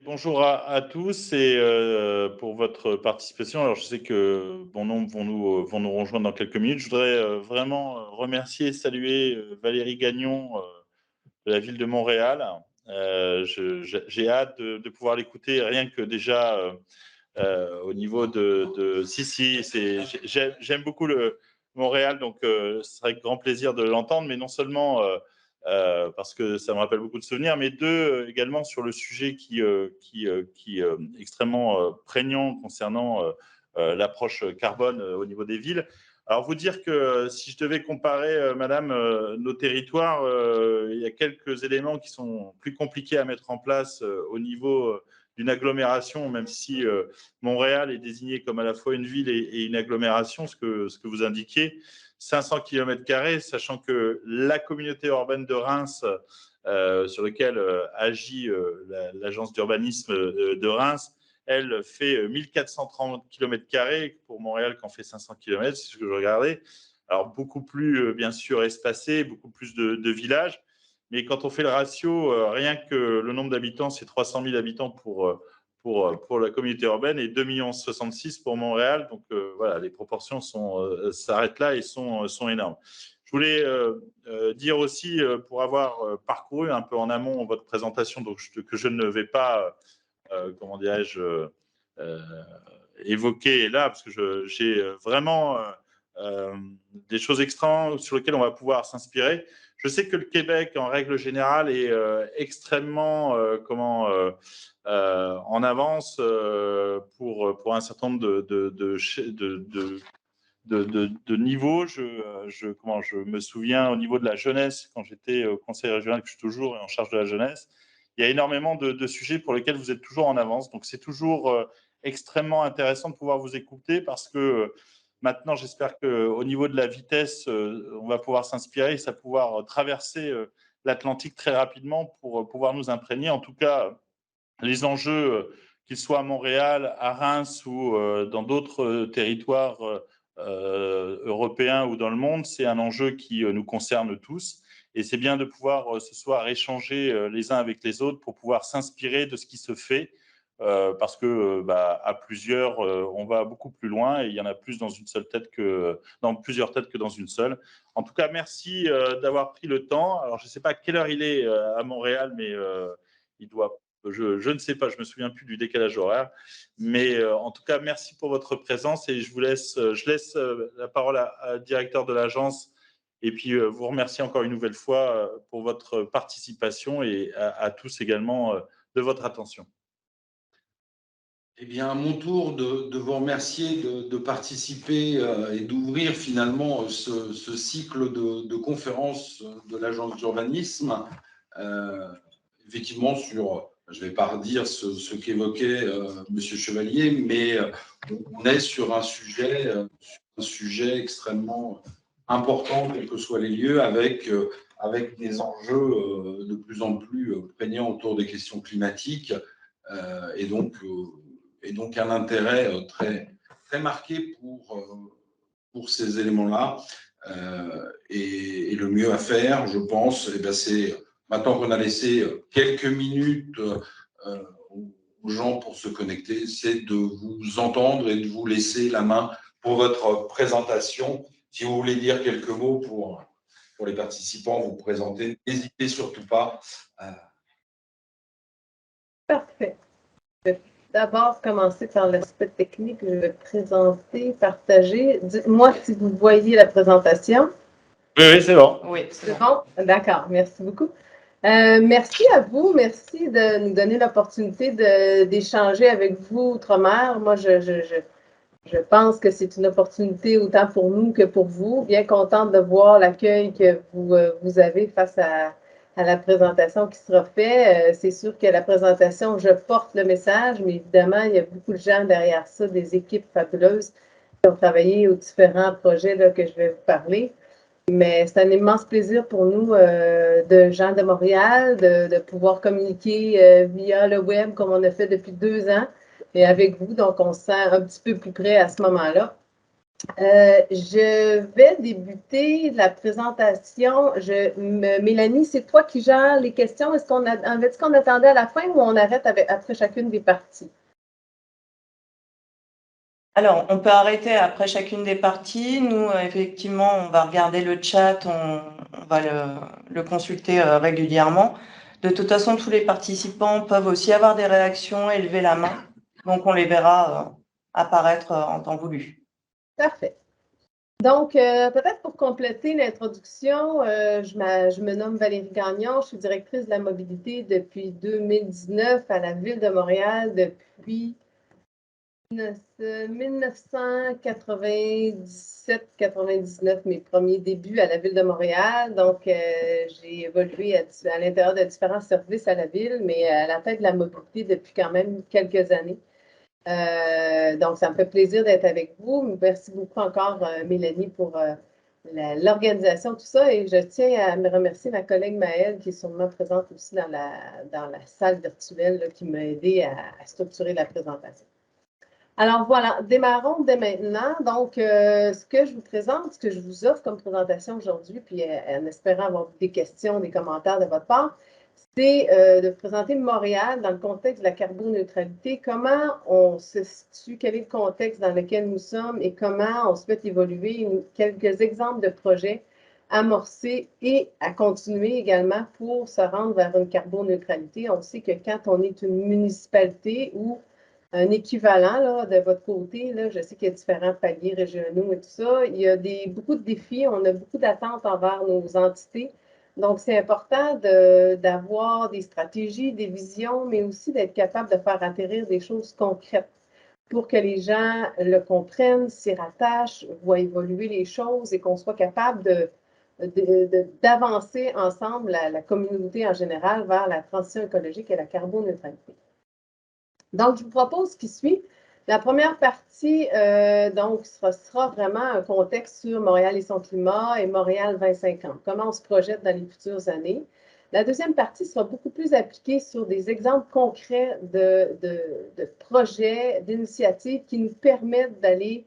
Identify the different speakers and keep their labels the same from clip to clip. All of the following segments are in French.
Speaker 1: Bonjour à tous et pour votre participation. Alors, je sais que bon nombre vont nous rejoindre dans quelques minutes. Je voudrais vraiment remercier et saluer Valérie Gagnon de la ville de Montréal. J'ai hâte de pouvoir l'écouter, rien que déjà au niveau si, j'aime beaucoup Montréal, donc ce serait avec grand plaisir de l'entendre, mais non seulement parce que ça me rappelle beaucoup de souvenirs, mais deux, également sur le sujet qui est extrêmement prégnant concernant l'approche carbone au niveau des villes. Alors, vous dire que si je devais comparer, madame, nos territoires, il y a quelques éléments qui sont plus compliqués à mettre en place au niveau d'une agglomération, même si Montréal est désigné comme à la fois une ville et une agglomération, ce que vous indiquiez. 500 km², sachant que la communauté urbaine de Reims, sur laquelle agit l'agence d'urbanisme de Reims, elle fait 1430 km² pour Montréal, qui en fait 500 km, c'est ce que je regardais. Alors, beaucoup plus, bien sûr, espacé, beaucoup plus de villages. Mais quand on fait le ratio, rien que le nombre d'habitants, c'est 300 000 habitants pour la communauté urbaine et 2,66 millions pour Montréal. Donc voilà, les proportions s'arrêtent là et sont énormes. Je voulais dire aussi, pour avoir parcouru un peu en amont votre présentation, donc que je ne vais pas, comment dirais-je, évoquer là, parce que j'ai vraiment des choses extra sur lesquelles on va pouvoir s'inspirer. Je sais que le Québec, en règle générale, est extrêmement en avance pour un certain nombre de niveaux. Je me souviens au niveau de la jeunesse, quand j'étais au conseil régional, que je suis toujours en charge de la jeunesse, il y a énormément de sujets pour lesquels vous êtes toujours en avance. Donc, c'est toujours extrêmement intéressant de pouvoir vous écouter parce que maintenant, j'espère qu'au niveau de la vitesse, on va pouvoir s'inspirer et ça va pouvoir traverser l'Atlantique très rapidement pour pouvoir nous imprégner. En tout cas, les enjeux, qu'ils soient à Montréal, à Reims ou dans d'autres territoires européens ou dans le monde, c'est un enjeu qui nous concerne tous. Et c'est bien de pouvoir ce soir échanger les uns avec les autres pour pouvoir s'inspirer de ce qui se fait. Parce que à plusieurs, on va beaucoup plus loin et il y en a plus dans une seule tête que dans plusieurs têtes que dans une seule. En tout cas, merci d'avoir pris le temps. Alors, je ne sais pas à quelle heure il est à Montréal, mais il doit je ne sais pas, je me souviens plus du décalage horaire. Mais en tout cas, merci pour votre présence et je laisse la parole à directeur de l'agence et puis vous remercier encore une nouvelle fois pour votre participation et à tous également de votre attention.
Speaker 2: Eh bien, à mon tour de vous remercier de participer et d'ouvrir finalement ce cycle de conférences de l'agence d'urbanisme. Effectivement, je ne vais pas redire ce qu'évoquait M. Chevalier, mais on est sur un sujet extrêmement important, quels que soient les lieux, avec des enjeux de plus en plus prégnants autour des questions climatiques. Et donc un intérêt très, très marqué pour ces éléments-là. Et le mieux à faire, je pense, c'est, maintenant qu'on a laissé quelques minutes aux gens pour se connecter, c'est de vous entendre et de vous laisser la main pour votre présentation. Si vous voulez dire quelques mots pour les participants, vous présenter, n'hésitez surtout pas.
Speaker 3: Parfait. Je vais d'abord commencer par l'aspect technique. Je vais présenter, partager. Dites-moi si vous voyez la présentation.
Speaker 1: Oui, c'est bon.
Speaker 3: Oui, c'est bon. D'accord, merci beaucoup. Merci à vous. Merci de nous donner l'opportunité d'échanger avec vous outre-mer. Moi, je pense que c'est une opportunité autant pour nous que pour vous. Bien contente de voir l'accueil que vous avez face à la présentation qui sera faite. C'est sûr que la présentation, je porte le message, mais évidemment, il y a beaucoup de gens derrière ça, des équipes fabuleuses qui ont travaillé aux différents projets là, que je vais vous parler. Mais c'est un immense plaisir pour nous, de gens de Montréal, de pouvoir communiquer via le web comme on a fait depuis 2 ans et avec vous. Donc, on se sent un petit peu plus près à ce moment-là. Je vais débuter la présentation. Mélanie, c'est toi qui gères les questions. Est-ce qu'on attendait à la fin ou on arrête après chacune des parties?
Speaker 4: Alors, on peut arrêter après chacune des parties. Nous, effectivement, on va regarder le chat, on va le consulter régulièrement. De toute façon, tous les participants peuvent aussi avoir des réactions et lever la main. Donc, on les verra apparaître en temps voulu.
Speaker 3: Parfait. Donc, peut-être pour compléter l'introduction, je me nomme Valérie Gagnon, je suis directrice de la mobilité depuis 2019 à la Ville de Montréal depuis 1997-99, mes premiers débuts à la Ville de Montréal. Donc, j'ai évolué à l'intérieur de différents services à la Ville, mais à la tête de la mobilité depuis quand même quelques années. Donc, ça me fait plaisir d'être avec vous. Merci beaucoup encore, Mélanie, pour l'organisation, tout ça. Et je tiens à me remercier ma collègue Maëlle, qui est sûrement présente aussi dans la salle virtuelle, là, qui m'a aidé à structurer la présentation. Alors voilà, démarrons dès maintenant. Donc, ce que je vous présente, ce que je vous offre comme présentation aujourd'hui, puis en espérant avoir des questions, des commentaires de votre part, c'est de présenter Montréal dans le contexte de la carboneutralité, comment on se situe, quel est le contexte dans lequel nous sommes et comment on souhaite évoluer, quelques exemples de projets amorcés et à continuer également pour se rendre vers une carboneutralité. On sait que quand on est une municipalité ou un équivalent là, de votre côté, là, je sais qu'il y a différents paliers régionaux et tout ça, il y a beaucoup de défis, on a beaucoup d'attentes envers nos entités. Donc, c'est important d'avoir des stratégies, des visions, mais aussi d'être capable de faire atterrir des choses concrètes pour que les gens le comprennent, s'y rattachent, voient évoluer les choses et qu'on soit capable d'avancer ensemble, la communauté en général, vers la transition écologique et la carboneutralité. Donc, je vous propose ce qui suit. La première partie, donc, sera vraiment un contexte sur Montréal et son climat et Montréal 2050, comment on se projette dans les futures années. La deuxième partie sera beaucoup plus appliquée sur des exemples concrets de projets, d'initiatives qui nous permettent d'aller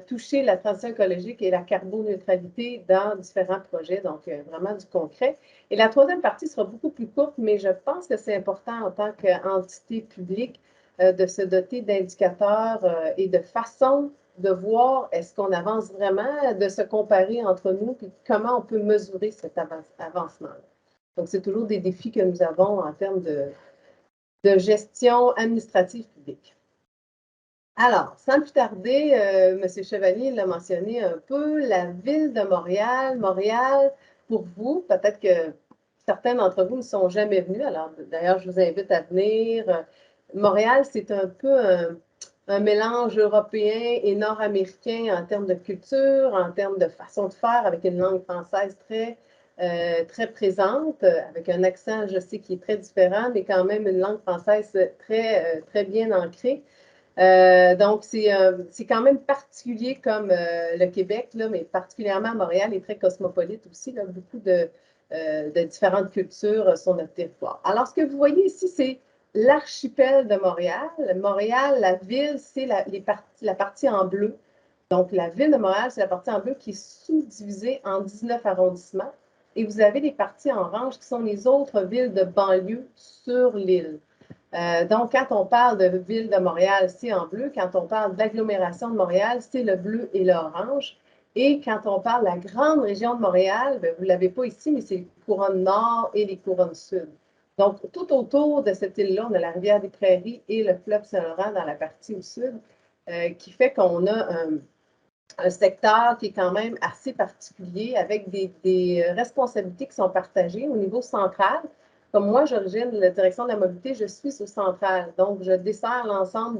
Speaker 3: toucher la transition écologique et la carboneutralité dans différents projets, donc vraiment du concret. Et la troisième partie sera beaucoup plus courte, mais je pense que c'est important en tant qu'entité publique de se doter d'indicateurs et de façons de voir est-ce qu'on avance vraiment, de se comparer entre nous, puis comment on peut mesurer cet avancement-là. Donc, c'est toujours des défis que nous avons en termes de gestion administrative publique. Alors, sans plus tarder, M. Chevalier l'a mentionné un peu, la Ville de Montréal. Montréal, pour vous, peut-être que certains d'entre vous ne sont jamais venus, alors d'ailleurs, je vous invite à venir. Montréal, c'est un peu un mélange européen et nord-américain en termes de culture, en termes de façon de faire, avec une langue française très présente, avec un accent, je sais, qui est très différent, mais quand même une langue française très bien ancrée. Donc, c'est quand même particulier comme le Québec, là, mais particulièrement Montréal est très cosmopolite aussi, là, beaucoup de différentes cultures sur notre territoire. Alors, ce que vous voyez ici, c'est l'archipel de Montréal. Montréal, la ville, c'est la partie en bleu. Donc, la ville de Montréal, c'est la partie en bleu qui est sous-divisée en 19 arrondissements. Et vous avez les parties en orange qui sont les autres villes de banlieue sur l'île. Donc, quand on parle de ville de Montréal, c'est en bleu. Quand on parle d'agglomération de Montréal, c'est le bleu et l'orange. Et quand on parle de la grande région de Montréal, bien, vous ne l'avez pas ici, mais c'est les couronnes nord et les couronnes sud. Donc, tout autour de cette île-là, on a la rivière des Prairies et le fleuve Saint-Laurent dans la partie au sud, qui fait qu'on a un secteur qui est quand même assez particulier avec des responsabilités qui sont partagées au niveau central. Comme moi, j'origine de la direction de la mobilité, je suis au central. Donc, je dessert l'ensemble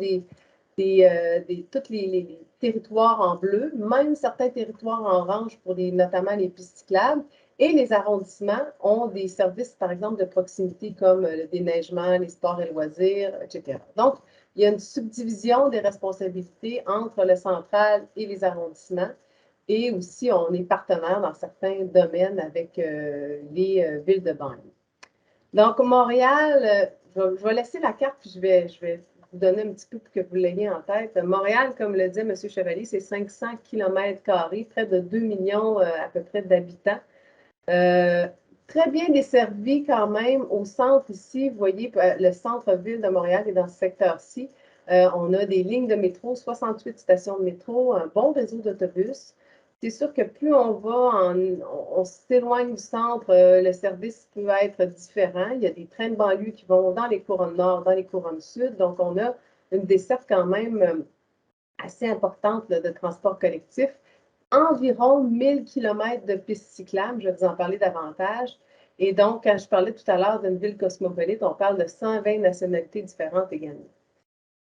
Speaker 3: tous les territoires en bleu, même certains territoires en orange pour notamment les pistes cyclables. Et les arrondissements ont des services, par exemple, de proximité comme le déneigement, les sports et loisirs, etc. Donc, il y a une subdivision des responsabilités entre le central et les arrondissements. Et aussi, on est partenaire dans certains domaines avec les villes de banlieue. Donc, Montréal, je vais laisser la carte, puis je vais vous donner un petit peu pour que vous l'ayez en tête. Montréal, comme le disait M. Chevalier, c'est 500 km², près de 2 millions à peu près d'habitants. Très bien desservi quand même au centre ici. Vous voyez, le centre-ville de Montréal est dans ce secteur-ci. On a des lignes de métro, 68 stations de métro, un bon réseau d'autobus. C'est sûr que plus on va, on s'éloigne du centre, le service peut être différent. Il y a des trains de banlieue qui vont dans les couronnes nord, dans les couronnes sud. Donc, on a une desserte quand même assez importante de transport collectif. Environ 1000 km de pistes cyclables, je vais vous en parler davantage. Et donc, quand je parlais tout à l'heure d'une ville cosmopolite, on parle de 120 nationalités différentes également.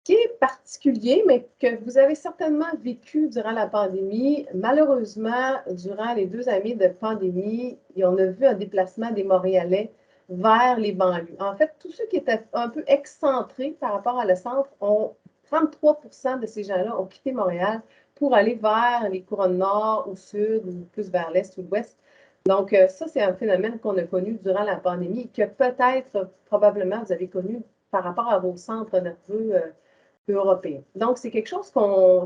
Speaker 3: Ce qui est particulier, mais que vous avez certainement vécu durant la pandémie, malheureusement, durant les 2 années de pandémie, on a vu un déplacement des Montréalais vers les banlieues. En fait, tous ceux qui étaient un peu excentrés par rapport à le centre, 33% de ces gens-là ont quitté Montréal pour aller vers les couronnes nord ou sud ou plus vers l'est ou l'ouest. Donc, ça, c'est un phénomène qu'on a connu durant la pandémie que peut-être, probablement, vous avez connu par rapport à vos centres nerveux européens. Donc, c'est quelque chose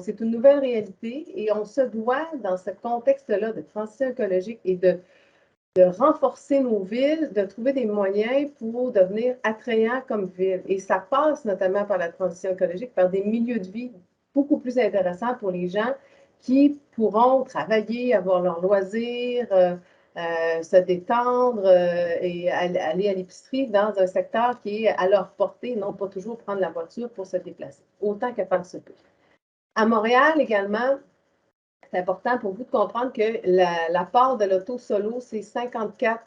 Speaker 3: c'est une nouvelle réalité et on se doit, dans ce contexte-là de transition écologique et de renforcer nos villes, de trouver des moyens pour devenir attrayants comme ville. Et ça passe notamment par la transition écologique, par des milieux de vie beaucoup plus intéressants pour les gens qui pourront travailler, avoir leurs loisirs, se détendre et aller à l'épicerie dans un secteur qui est à leur portée, non pas toujours prendre la voiture pour se déplacer, autant que faire se peut. À Montréal également, c'est important pour vous de comprendre que la part de l'auto solo, c'est 54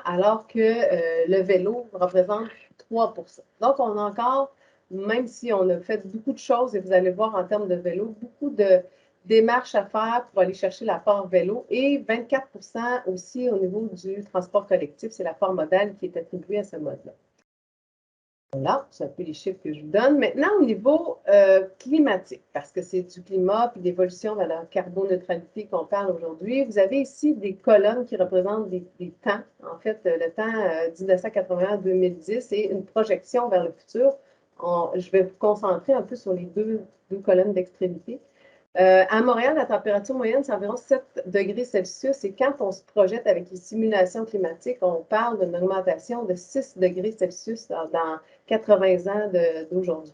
Speaker 3: alors que le vélo représente 3 Donc, on a encore, même si on a fait beaucoup de choses, et vous allez voir en termes de vélo, beaucoup de démarches à faire pour aller chercher la part vélo et 24 aussi au niveau du transport collectif. C'est la part modale qui est attribuée à ce mode-là. Voilà, c'est un peu les chiffres que je vous donne. Maintenant, au niveau climatique, parce que c'est du climat puis d'évolution vers la carboneutralité qu'on parle aujourd'hui, vous avez ici des colonnes qui représentent des temps. En fait, le temps 1980-2010 et une projection vers le futur. Je vais vous concentrer un peu sur les deux colonnes d'extrémité. À Montréal, la température moyenne, c'est environ 7 degrés Celsius. Et quand on se projette avec les simulations climatiques, on parle d'une augmentation de 6 degrés Celsius dans 80 ans d'aujourd'hui.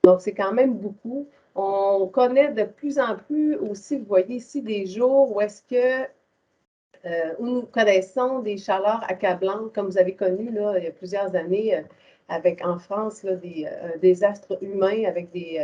Speaker 3: Donc, c'est quand même beaucoup. On connaît de plus en plus aussi, vous voyez ici, des jours où est-ce que où nous connaissons des chaleurs accablantes, comme vous avez connu là, il y a plusieurs années avec en France là, des désastres humains avec des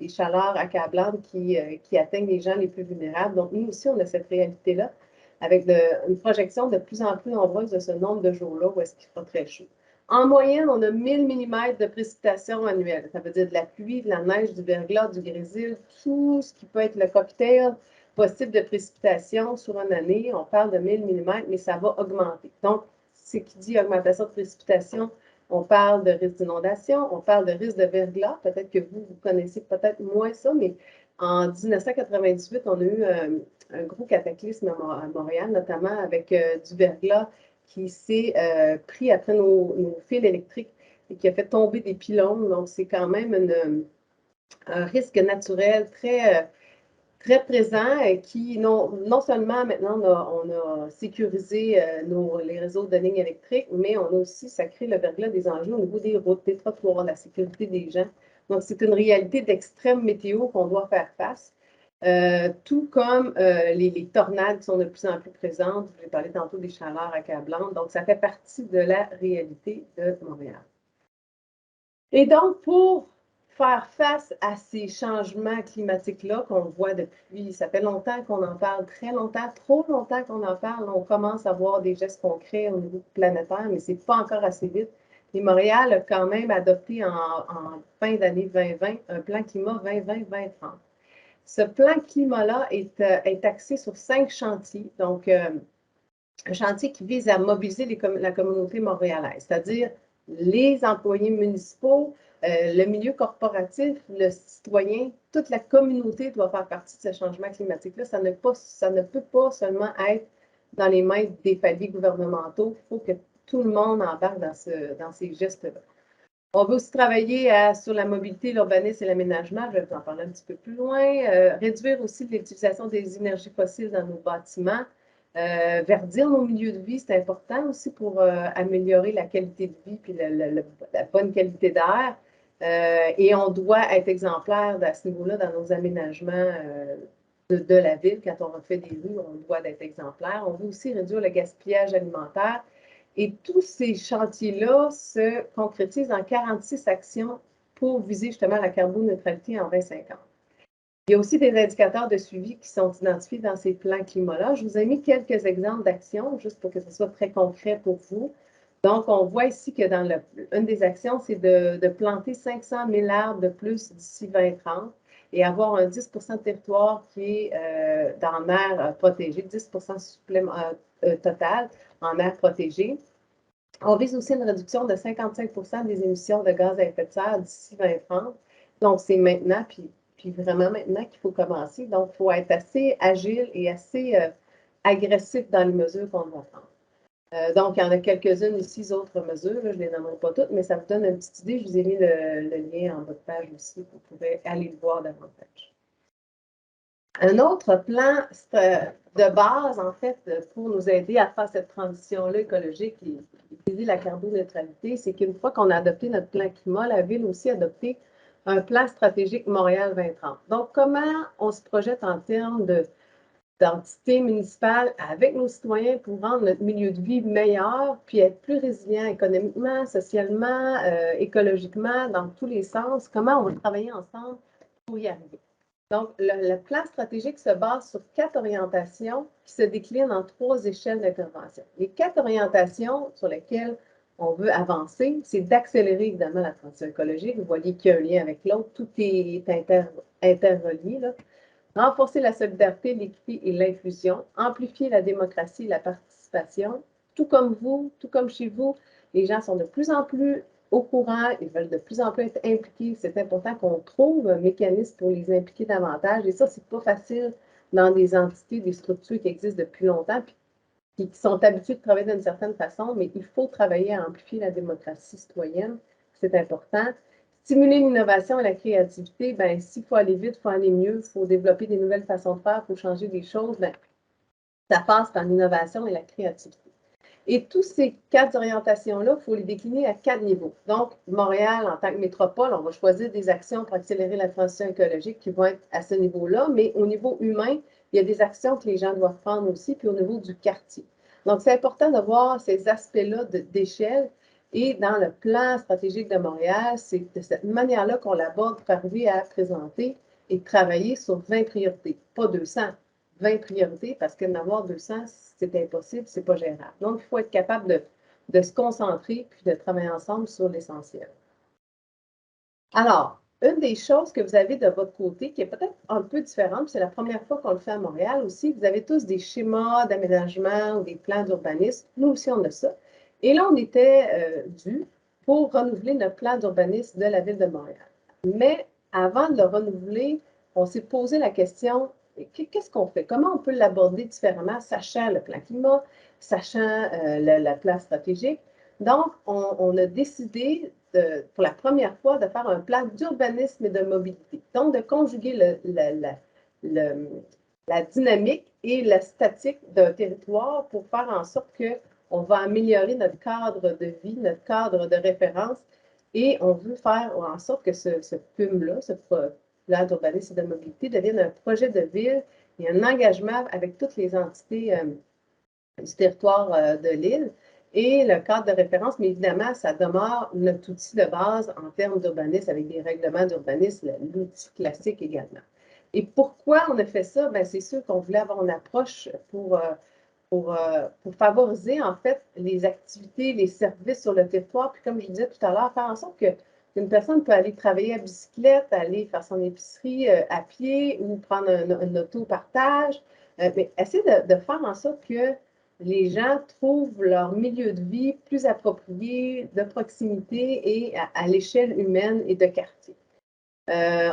Speaker 3: chaleurs accablantes qui atteignent les gens les plus vulnérables. Donc, nous aussi, on a cette réalité-là avec une projection de plus en plus nombreuse de ce nombre de jours-là où est-ce qu'il fera très chaud. En moyenne, on a 1000 mm de précipitations annuelles. Ça veut dire de la pluie, de la neige, du verglas, du grésil, tout ce qui peut être le cocktail possible de précipitation sur une année. On parle de 1000 mm, mais ça va augmenter. Donc, ce qui dit augmentation de précipitation, on parle de risque d'inondation, on parle de risque de verglas. Peut-être que vous connaissez peut-être moins ça, mais en 1998, on a eu un gros cataclysme à Montréal, notamment avec du verglas qui s'est pris après nos fils électriques et qui a fait tomber des pylônes. Donc, c'est quand même un risque naturel très présent et qui, non seulement maintenant, on a sécurisé les réseaux de lignes électriques, mais on a aussi, ça crée le verglas des enjeux au niveau des routes, des trottoirs, la sécurité des gens. Donc, c'est une réalité d'extrême météo qu'on doit faire face. Tout comme les tornades qui sont de plus en plus présentes. Je vous ai parlé tantôt des chaleurs accablantes. Donc, ça fait partie de la réalité de Montréal. Et donc, pour faire face à ces changements climatiques-là qu'on voit depuis, ça fait longtemps qu'on en parle, très longtemps, trop longtemps qu'on en parle, on commence à voir des gestes concrets au niveau planétaire, mais ce n'est pas encore assez vite. Et Montréal a quand même adopté en fin d'année 2020 un plan climat 2020-2030. Ce plan climat-là est axé sur 5 chantiers. Donc, un chantier qui vise à mobiliser la communauté montréalaise, c'est-à-dire les employés municipaux, le milieu corporatif, le citoyen, toute la communauté doit faire partie de ce changement climatique-là. Ça ne peut pas seulement être dans les mains des paliers gouvernementaux. Il faut que tout le monde embarque dans ces gestes-là. On veut aussi travailler sur la mobilité, l'urbanisme et l'aménagement. Je vais vous en parler un petit peu plus loin. Réduire aussi l'utilisation des énergies fossiles dans nos bâtiments. Verdir nos milieux de vie, c'est important aussi pour améliorer la qualité de vie et la bonne qualité d'air. Et on doit être exemplaire à ce niveau-là dans nos aménagements de la ville. Quand on refait des rues, on doit être exemplaire. On veut aussi réduire le gaspillage alimentaire. Et tous ces chantiers-là se concrétisent en 46 actions pour viser justement la carboneutralité en 2050. Il y a aussi des indicateurs de suivi qui sont identifiés dans ces plans climat-là. Je vous ai mis quelques exemples d'actions, juste pour que ce soit très concret pour vous. Donc, on voit ici que dans une des actions, c'est de planter 500 000 arbres de plus d'ici 2030 et avoir un 10 de territoire qui est dans l'air protégé, 10 total en air protégé. On vise aussi une réduction de 55 des émissions de gaz à effet de serre d'ici 2030. Donc, c'est maintenant, puis vraiment maintenant qu'il faut commencer. Donc, il faut être assez agile et assez agressif dans les mesures qu'on va prendre. Donc, il y en a quelques-unes ici, autres mesures. Là, je ne les nommerai pas toutes, mais ça vous donne une petite idée. Je vous ai mis le lien en bas de page aussi. Vous pourrez aller le voir davantage. Un autre plan de base, en fait, pour nous aider à faire cette transition-là écologique et viser la carboneutralité, c'est qu'une fois qu'on a adopté notre plan climat, la Ville aussi a adopté un plan stratégique Montréal 2030. Donc, comment on se projette en termes d'entité municipale avec nos citoyens pour rendre notre milieu de vie meilleur, puis être plus résilient économiquement, socialement, écologiquement, dans tous les sens? Comment on va travailler ensemble pour y arriver? Donc, le plan stratégique se base sur 4 orientations qui se déclinent en 3 échelles d'intervention. Les 4 orientations sur lesquelles on veut avancer, c'est d'accélérer évidemment la transition écologique. Vous voyez qu'il y a un lien avec l'autre, tout est interrelié, là. Renforcer la solidarité, l'équité et l'inclusion, amplifier la démocratie et la participation. Tout comme vous, tout comme chez vous, les gens sont de plus en plus au courant, ils veulent de plus en plus être impliqués. C'est important qu'on trouve un mécanisme pour les impliquer davantage. Et ça, c'est pas facile dans des entités, des structures qui existent depuis longtemps, puis qui sont habituées de travailler d'une certaine façon, mais il faut travailler à amplifier la démocratie citoyenne. C'est important. Stimuler l'innovation et la créativité, bien, s'il faut aller vite, il faut aller mieux, il faut développer des nouvelles façons de faire, il faut changer des choses, bien, ça passe par l'innovation et la créativité. Et tous ces 4 orientations-là, il faut les décliner à 4 niveaux. Donc, Montréal, en tant que métropole, on va choisir des actions pour accélérer la transition écologique qui vont être à ce niveau-là, mais au niveau humain, il y a des actions que les gens doivent prendre aussi, puis au niveau du quartier. Donc, c'est important de voir ces aspects-là d'échelle. Et dans le plan stratégique de Montréal, c'est de cette manière-là qu'on l'aborde pour arriver à présenter et travailler sur 20 priorités, pas 200. 20 priorités, parce que d'en avoir 200, c'est impossible, c'est pas gérable. Donc, il faut être capable de se concentrer puis de travailler ensemble sur l'essentiel. Alors, une des choses que vous avez de votre côté, qui est peut-être un peu différente, c'est la première fois qu'on le fait à Montréal aussi, vous avez tous des schémas d'aménagement ou des plans d'urbanisme. Nous aussi, on a ça. Et là, on était dû pour renouveler notre plan d'urbanisme de la Ville de Montréal. Mais avant de le renouveler, on s'est posé la question, qu'est-ce qu'on fait? Comment on peut l'aborder différemment, sachant le plan climat, sachant la plan stratégique? Donc, on a décidé pour la première fois de faire un plan d'urbanisme et de mobilité. Donc, de conjuguer la dynamique et la statique d'un territoire pour faire en sorte qu'on va améliorer notre cadre de vie, notre cadre de référence, et on veut faire en sorte que ce PUM-là, ce plan d'urbanisme et de mobilité, devienne un projet de ville et un engagement avec toutes les entités du territoire de l'île et le cadre de référence, mais évidemment, ça demeure notre outil de base en termes d'urbanisme avec des règlements d'urbanisme, l'outil classique également. Et pourquoi on a fait ça? Bien, c'est sûr qu'on voulait avoir une approche pour favoriser, en fait, les activités, les services sur le territoire. Puis, comme je disais tout à l'heure, faire en sorte qu'une personne peut aller travailler à bicyclette, aller faire son épicerie à pied ou prendre un auto-partage. Mais essayer de faire en sorte que les gens trouvent leur milieu de vie plus approprié, de proximité et à l'échelle humaine et de quartier.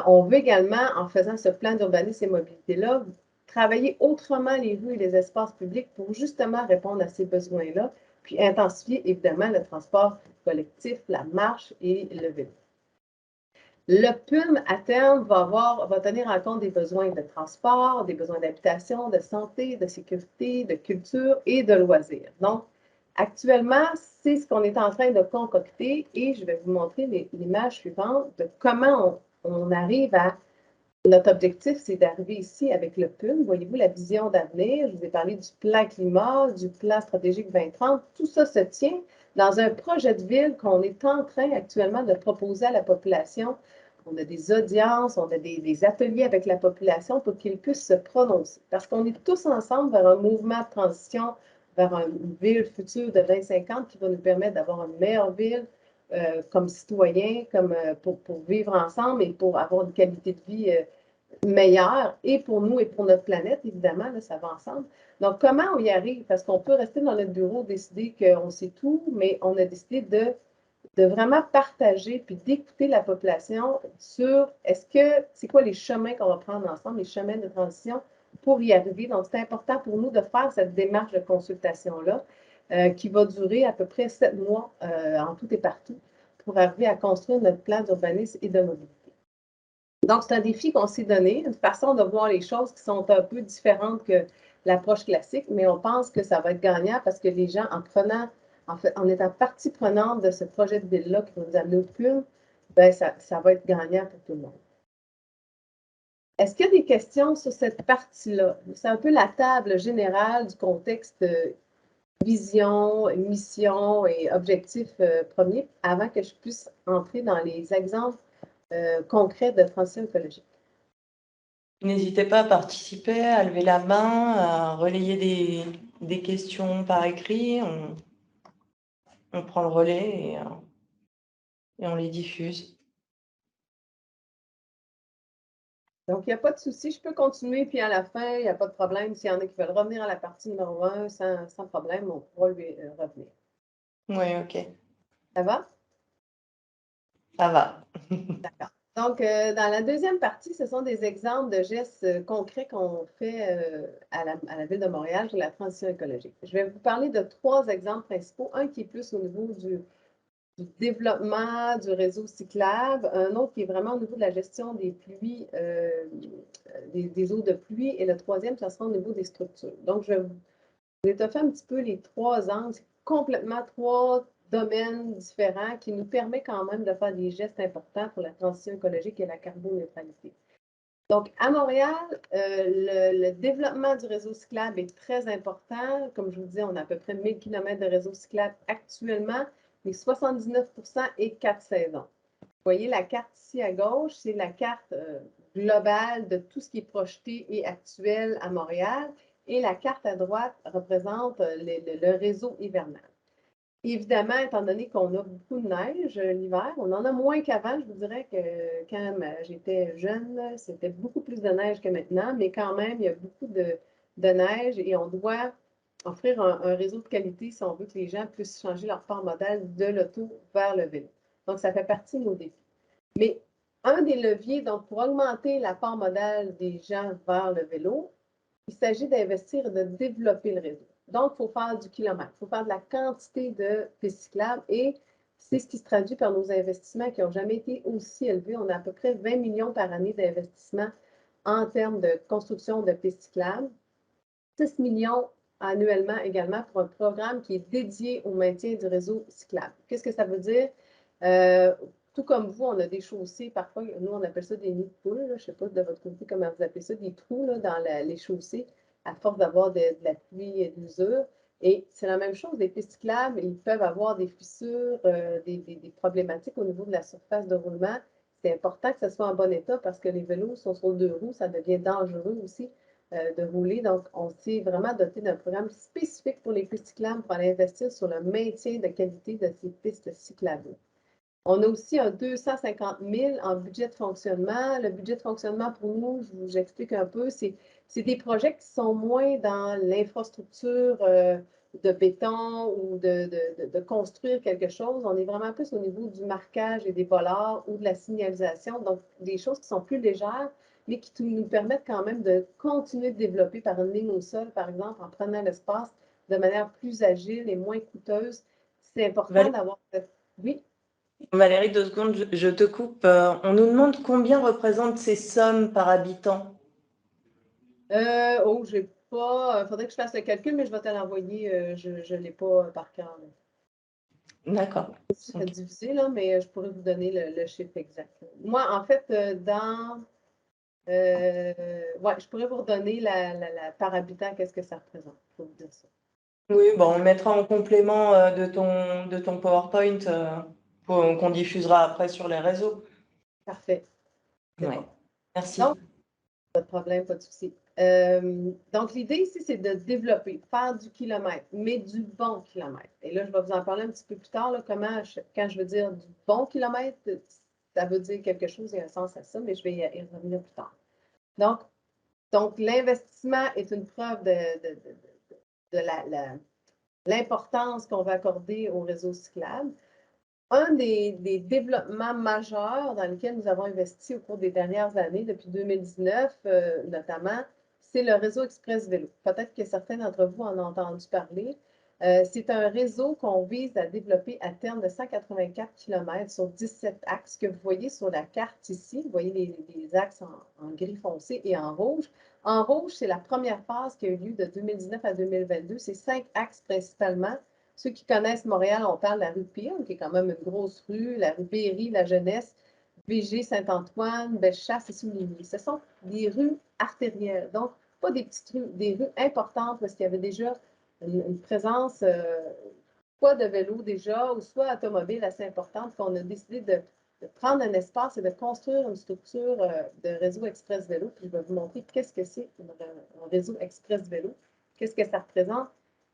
Speaker 3: On veut également, en faisant ce plan d'urbanisme et mobilité-là, travailler autrement les rues et les espaces publics pour justement répondre à ces besoins-là, puis intensifier évidemment le transport collectif, la marche et le vélo. Le PUM, à terme, va tenir en compte des besoins de transport, des besoins d'habitation, de santé, de sécurité, de culture et de loisirs. Donc, actuellement, c'est ce qu'on est en train de concocter et je vais vous montrer l'image suivante de comment on arrive à... Notre objectif, c'est d'arriver ici avec le PUM. Voyez-vous la vision d'avenir? Je vous ai parlé du plan climat, du plan stratégique 2030. Tout ça se tient dans un projet de ville qu'on est en train actuellement de proposer à la population. On a des audiences, on a des ateliers avec la population pour qu'ils puissent se prononcer. Parce qu'on est tous ensemble vers un mouvement de transition, vers une ville future de 2050 qui va nous permettre d'avoir une meilleure ville comme citoyens, pour vivre ensemble et pour avoir une qualité de vie meilleure, et pour nous et pour notre planète, évidemment, là, ça va ensemble. Donc, comment on y arrive? Parce qu'on peut rester dans notre bureau, décider qu'on sait tout, mais on a décidé de vraiment partager puis d'écouter la population sur c'est quoi les chemins qu'on va prendre ensemble, les chemins de transition pour y arriver. Donc, c'est important pour nous de faire cette démarche de consultation-là qui va durer à peu près 7 mois en tout et partout pour arriver à construire notre plan d'urbanisme et de mobilité. Donc, c'est un défi qu'on s'est donné, une façon de voir les choses qui sont un peu différentes que l'approche classique, mais on pense que ça va être gagnant parce que les gens, en étant partie prenante de ce projet de ville-là qui va nous amener au PUM, ben ça va être gagnant pour tout le monde. Est-ce qu'il y a des questions sur cette partie-là? C'est un peu la table générale du contexte vision, mission et objectif premier avant que je puisse entrer dans les exemples concrets de transition écologique.
Speaker 4: N'hésitez pas à participer, à lever la main, à relayer des questions par écrit. On prend le relais et on les diffuse.
Speaker 3: Donc, il n'y a pas de souci. Je peux continuer, puis à la fin, il n'y a pas de problème. S'il y en a qui veulent revenir à la partie numéro 1, sans problème, on pourra lui revenir.
Speaker 4: Oui, OK.
Speaker 3: Ça va?
Speaker 4: Ça va.
Speaker 3: D'accord. Donc, dans la deuxième partie, ce sont des exemples de gestes concrets qu'on fait à la Ville de Montréal pour la transition écologique. Je vais vous parler de 3 exemples principaux. Un qui est plus au niveau du développement du réseau cyclable, un autre qui est vraiment au niveau de la gestion des pluies, des eaux de pluie, et le troisième, ça sera au niveau des structures. Donc, je vais vous étoffer un petit peu les 3 angles, c'est complètement 3 domaines différents qui nous permettent quand même de faire des gestes importants pour la transition écologique et la carboneutralité. Donc, à Montréal, le développement du réseau cyclable est très important. Comme je vous disais, on a à peu près 1000 km de réseau cyclable actuellement, mais 79% est 4 saisons. Vous voyez la carte ici à gauche, c'est la carte globale de tout ce qui est projeté et actuel à Montréal. Et la carte à droite représente le réseau hivernal. Évidemment, étant donné qu'on a beaucoup de neige l'hiver, on en a moins qu'avant. Je vous dirais que quand j'étais jeune, c'était beaucoup plus de neige que maintenant, mais quand même, il y a beaucoup de neige et on doit offrir un réseau de qualité si on veut que les gens puissent changer leur port modal de l'auto vers le vélo. Donc, ça fait partie de nos défis. Mais un des leviers, donc, pour augmenter la part modale des gens vers le vélo, il s'agit d'investir et de développer le réseau. Donc, il faut faire du kilomètre, il faut faire de la quantité de pistes cyclables et c'est ce qui se traduit par nos investissements qui n'ont jamais été aussi élevés. On a à peu près 20 millions par année d'investissement en termes de construction de pistes cyclables, 6 millions annuellement également pour un programme qui est dédié au maintien du réseau cyclable. Qu'est-ce que ça veut dire? Tout comme vous, on a des chaussées, parfois, nous, on appelle ça des nids de poules. Je ne sais pas de votre côté comment vous appelez ça, des trous là, dans les chaussées, à force d'avoir de la pluie et de l'usure. Et c'est la même chose, les pistes cyclables, ils peuvent avoir des fissures, des problématiques au niveau de la surface de roulement. C'est important que ce soit en bon état parce que les vélos sont sur 2 roues, ça devient dangereux aussi de rouler. Donc, on s'est vraiment doté d'un programme spécifique pour les pistes cyclables pour aller investir sur le maintien de qualité de ces pistes cyclables. On a aussi un 250 000 en budget de fonctionnement. Le budget de fonctionnement, pour nous, j'explique un peu, c'est des projets qui sont moins dans l'infrastructure de béton ou de construire quelque chose. On est vraiment plus au niveau du marquage et des bollards ou de la signalisation. Donc, des choses qui sont plus légères, mais qui nous permettent quand même de continuer de développer par une ligne au sol, par exemple, en prenant l'espace de manière plus agile et moins coûteuse. C'est important d'avoir cette... Oui?
Speaker 4: Valérie, 2 secondes, je te coupe. On nous demande combien représentent ces sommes par habitant?
Speaker 3: Oh, j'ai pas... Il faudrait que je fasse le calcul, mais je vais te l'envoyer. Je ne l'ai pas par cœur.
Speaker 4: D'accord.
Speaker 3: C'est difficile, là, mais je pourrais vous donner le chiffre exact. Moi, en fait, ouais, je pourrais vous redonner par habitant, qu'est-ce que ça représente, pour vous dire ça.
Speaker 4: Oui, bon, on mettra en complément de ton PowerPoint qu'on diffusera après sur les réseaux.
Speaker 3: Parfait.
Speaker 4: Ouais. Bon. Merci.
Speaker 3: Donc, pas de problème, pas de souci. Donc, l'idée ici, c'est de développer, faire du kilomètre, mais du bon kilomètre. Et là, je vais vous en parler un petit peu plus tard, là, quand je veux dire du bon kilomètre, ça veut dire quelque chose, il y a un sens à ça, mais je vais y revenir plus tard. Donc l'investissement est une preuve de l'importance qu'on va accorder au réseau cyclable. Un des développements majeurs dans lesquels nous avons investi au cours des dernières années, depuis 2019 notamment, c'est le réseau Express Vélo. Peut-être que certains d'entre vous en ont entendu parler. C'est un réseau qu'on vise à développer à terme de 184 km sur 17 axes que vous voyez sur la carte ici. Vous voyez les axes en gris foncé et en rouge. En rouge, c'est la première phase qui a eu lieu de 2019 à 2022. C'est 5 axes principalement. Ceux qui connaissent Montréal, on parle de la rue Peel, qui est quand même une grosse rue, la rue Berry, la Jeunesse, Végé, Saint-Antoine, Bellechasse et Souligny. Ce sont des rues artérielles, donc pas des petites rues, des rues importantes parce qu'il y avait déjà une présence soit de vélo déjà ou soit automobile assez importante qu'on a décidé de prendre un espace et de construire une structure de réseau express vélo. Puis je vais vous montrer qu'est-ce que c'est un réseau express vélo, qu'est-ce que ça représente.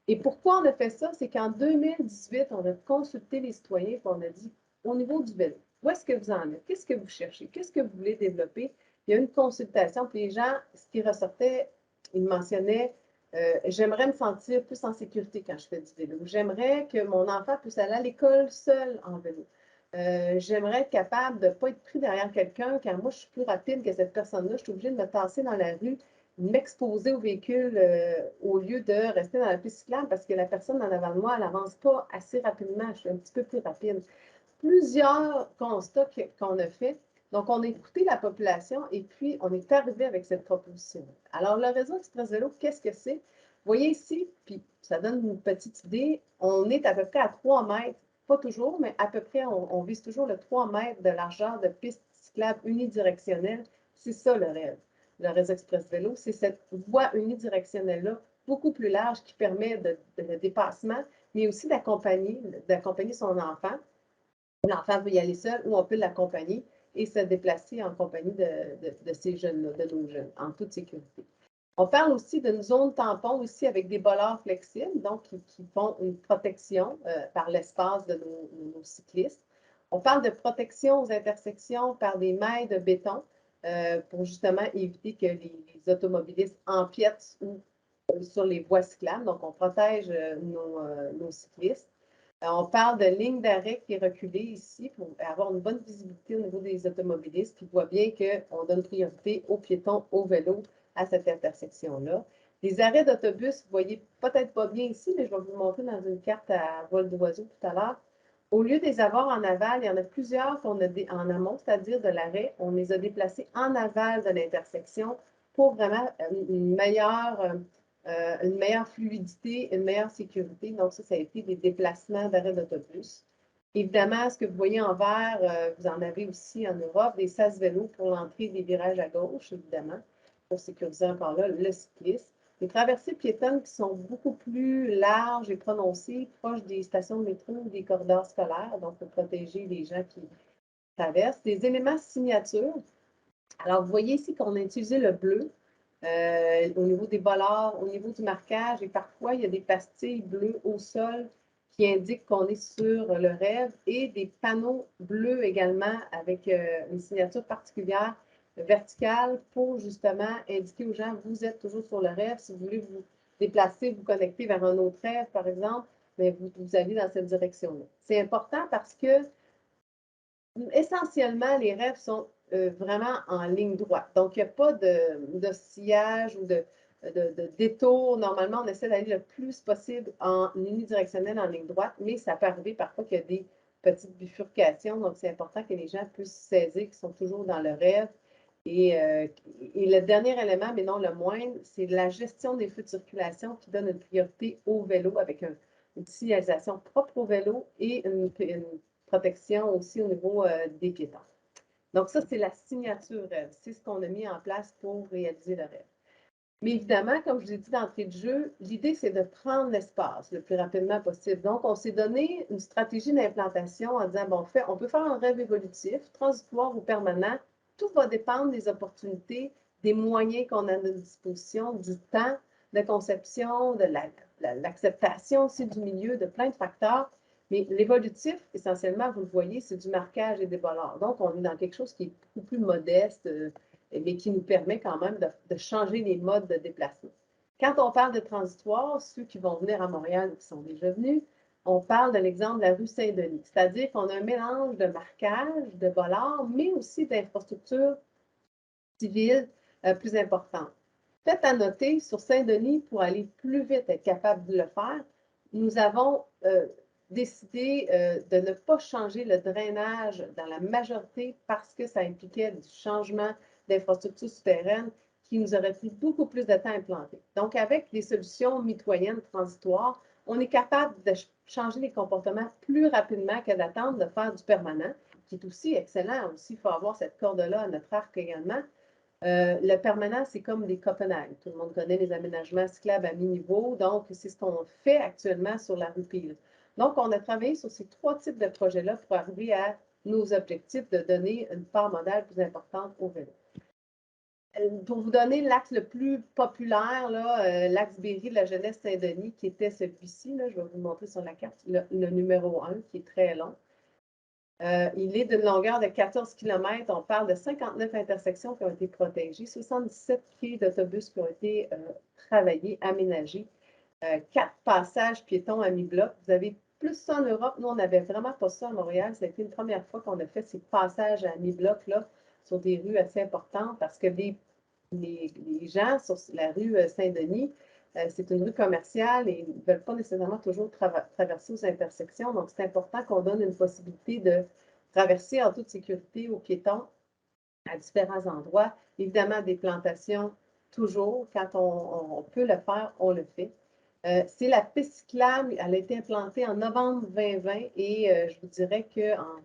Speaker 3: Et pourquoi on a fait ça? C'est qu'en 2018, on a consulté les citoyens et on a dit, au niveau du vélo, où est-ce que vous en êtes? Qu'est-ce que vous cherchez? Qu'est-ce que vous voulez développer? Il y a une consultation, puis les gens, ce qui ressortait, ils mentionnaient j'aimerais me sentir plus en sécurité quand je fais du vélo. J'aimerais que mon enfant puisse aller à l'école seul en vélo. J'aimerais être capable de ne pas être pris derrière quelqu'un quand moi je suis plus rapide que cette personne-là. Je suis obligée de me tasser dans la rue, de m'exposer au véhicule au lieu de rester dans la piste cyclable parce que la personne en avant de moi, elle n'avance pas assez rapidement. Je suis un petit peu plus rapide. Plusieurs constats qu'on a fait. Donc, on a écouté la population et puis on est arrivé avec cette proposition. Alors, le réseau Express Vélo, qu'est-ce que c'est? Vous voyez ici, puis ça donne une petite idée, on est à peu près à 3 mètres, pas toujours, mais à peu près, on vise toujours le 3 mètres de largeur de piste cyclable unidirectionnelle. C'est ça le rêve. Le réseau Express Vélo, c'est cette voie unidirectionnelle-là, beaucoup plus large, qui permet de dépassement, mais aussi d'accompagner son enfant. L'enfant peut y aller seul ou on peut l'accompagner et se déplacer en compagnie de ces jeunes-là, de nos jeunes, en toute sécurité. On parle aussi d'une zone tampon aussi avec des bollards flexibles, donc qui font une protection par l'espace de nos cyclistes. On parle de protection aux intersections par des mailles de béton pour justement éviter que les automobilistes empiètent sur les voies cyclables. Donc, on protège nos cyclistes. On parle de ligne d'arrêt qui est reculée ici pour avoir une bonne visibilité au niveau des automobilistes qui voient bien qu'on donne priorité aux piétons, aux vélos à cette intersection-là. Les arrêts d'autobus, vous ne voyez peut-être pas bien ici, mais je vais vous le montrer dans une carte à vol d'oiseau tout à l'heure. Au lieu de les avoir en aval, il y en a plusieurs qu'on a en amont, c'est-à-dire de l'arrêt. On les a déplacés en aval de l'intersection pour vraiment une meilleure fluidité, une meilleure sécurité. Donc, ça a été des déplacements d'arrêt d'autobus. Évidemment, ce que vous voyez en vert, vous en avez aussi en Europe, des sas vélos pour l'entrée des virages à gauche, évidemment, pour sécuriser encore là le cycliste. Des traversées piétonnes qui sont beaucoup plus larges et prononcées, proches des stations de métro ou des corridors scolaires, donc pour protéger les gens qui traversent. Des éléments signature. Alors, vous voyez ici qu'on a utilisé le bleu au niveau des bollards, au niveau du marquage, et parfois, il y a des pastilles bleues au sol qui indiquent qu'on est sur le rêve et des panneaux bleus également avec une signature particulière verticale pour justement indiquer aux gens, vous êtes toujours sur le rêve. Si vous voulez vous déplacer, vous connecter vers un autre rêve, par exemple, mais vous allez dans cette direction-là. C'est important parce que essentiellement, les rêves sont vraiment en ligne droite. Donc, il n'y a pas de sillage ou de détour. Normalement, on essaie d'aller le plus possible en unidirectionnel, en ligne droite, mais ça peut arriver parfois qu'il y a des petites bifurcations. Donc, c'est important que les gens puissent saisir qu'ils sont toujours dans le rêve. Et le dernier élément, mais non le moindre, c'est la gestion des feux de circulation qui donne une priorité au vélo avec une signalisation propre au vélo et une protection aussi au niveau des piétons. Donc, ça, c'est la signature rêve. C'est ce qu'on a mis en place pour réaliser le rêve. Mais évidemment, comme je vous ai dit d'entrée de jeu, l'idée, c'est de prendre l'espace le plus rapidement possible. Donc, on s'est donné une stratégie d'implantation en disant, bon, on peut faire un rêve évolutif, transitoire ou permanent. Tout va dépendre des opportunités, des moyens qu'on a à notre disposition, du temps de conception, de l'acceptation aussi du milieu, de plein de facteurs. Mais l'évolutif, essentiellement, vous le voyez, c'est du marquage et des bollards. Donc, on est dans quelque chose qui est beaucoup plus modeste, mais qui nous permet quand même de changer les modes de déplacement. Quand on parle de transitoire, ceux qui vont venir à Montréal ou qui sont déjà venus, on parle de l'exemple de la rue Saint-Denis. C'est-à-dire qu'on a un mélange de marquage, de bollards, mais aussi d'infrastructures civiles plus importantes. Faites à noter, sur Saint-Denis, pour aller plus vite, être capable de le faire, nous avons décidé de ne pas changer le drainage dans la majorité parce que ça impliquait du changement d'infrastructures souterraines qui nous aurait pris beaucoup plus de temps à implanter. Donc, avec les solutions mitoyennes transitoires, on est capable de changer les comportements plus rapidement que d'attendre de faire du permanent, qui est aussi excellent. Aussi, il faut avoir cette corde-là à notre arc également. Le permanent, c'est comme des Copenhague. Tout le monde connaît les aménagements cyclables à mi-niveau. Donc, c'est ce qu'on fait actuellement sur la rue Peel. Donc, on a travaillé sur ces 3 types de projets-là pour arriver à nos objectifs de donner une part modale plus importante au vélo. Pour vous donner l'axe le plus populaire, l'axe Berry de la jeunesse Saint-Denis, qui était celui-ci, je vais vous le montrer sur la carte, le numéro 1, qui est très long. Il est d'une longueur de 14 km. On parle de 59 intersections qui ont été protégées, 77 quais d'autobus qui ont été travaillés, aménagés, 4 passages piétons à mi-bloc. Vous avez plus ça en Europe. Nous, on n'avait vraiment pas ça à Montréal. Ça a été une première fois qu'on a fait ces passages à mi-bloc là sur des rues assez importantes parce que les gens sur la rue Saint-Denis, c'est une rue commerciale et ils ne veulent pas nécessairement toujours traverser aux intersections. Donc, c'est important qu'on donne une possibilité de traverser en toute sécurité aux piétons à différents endroits. Évidemment, des plantations, toujours. Quand on peut le faire, on le fait. C'est la piste cyclable. Elle a été implantée en novembre 2020 et je vous dirais qu'en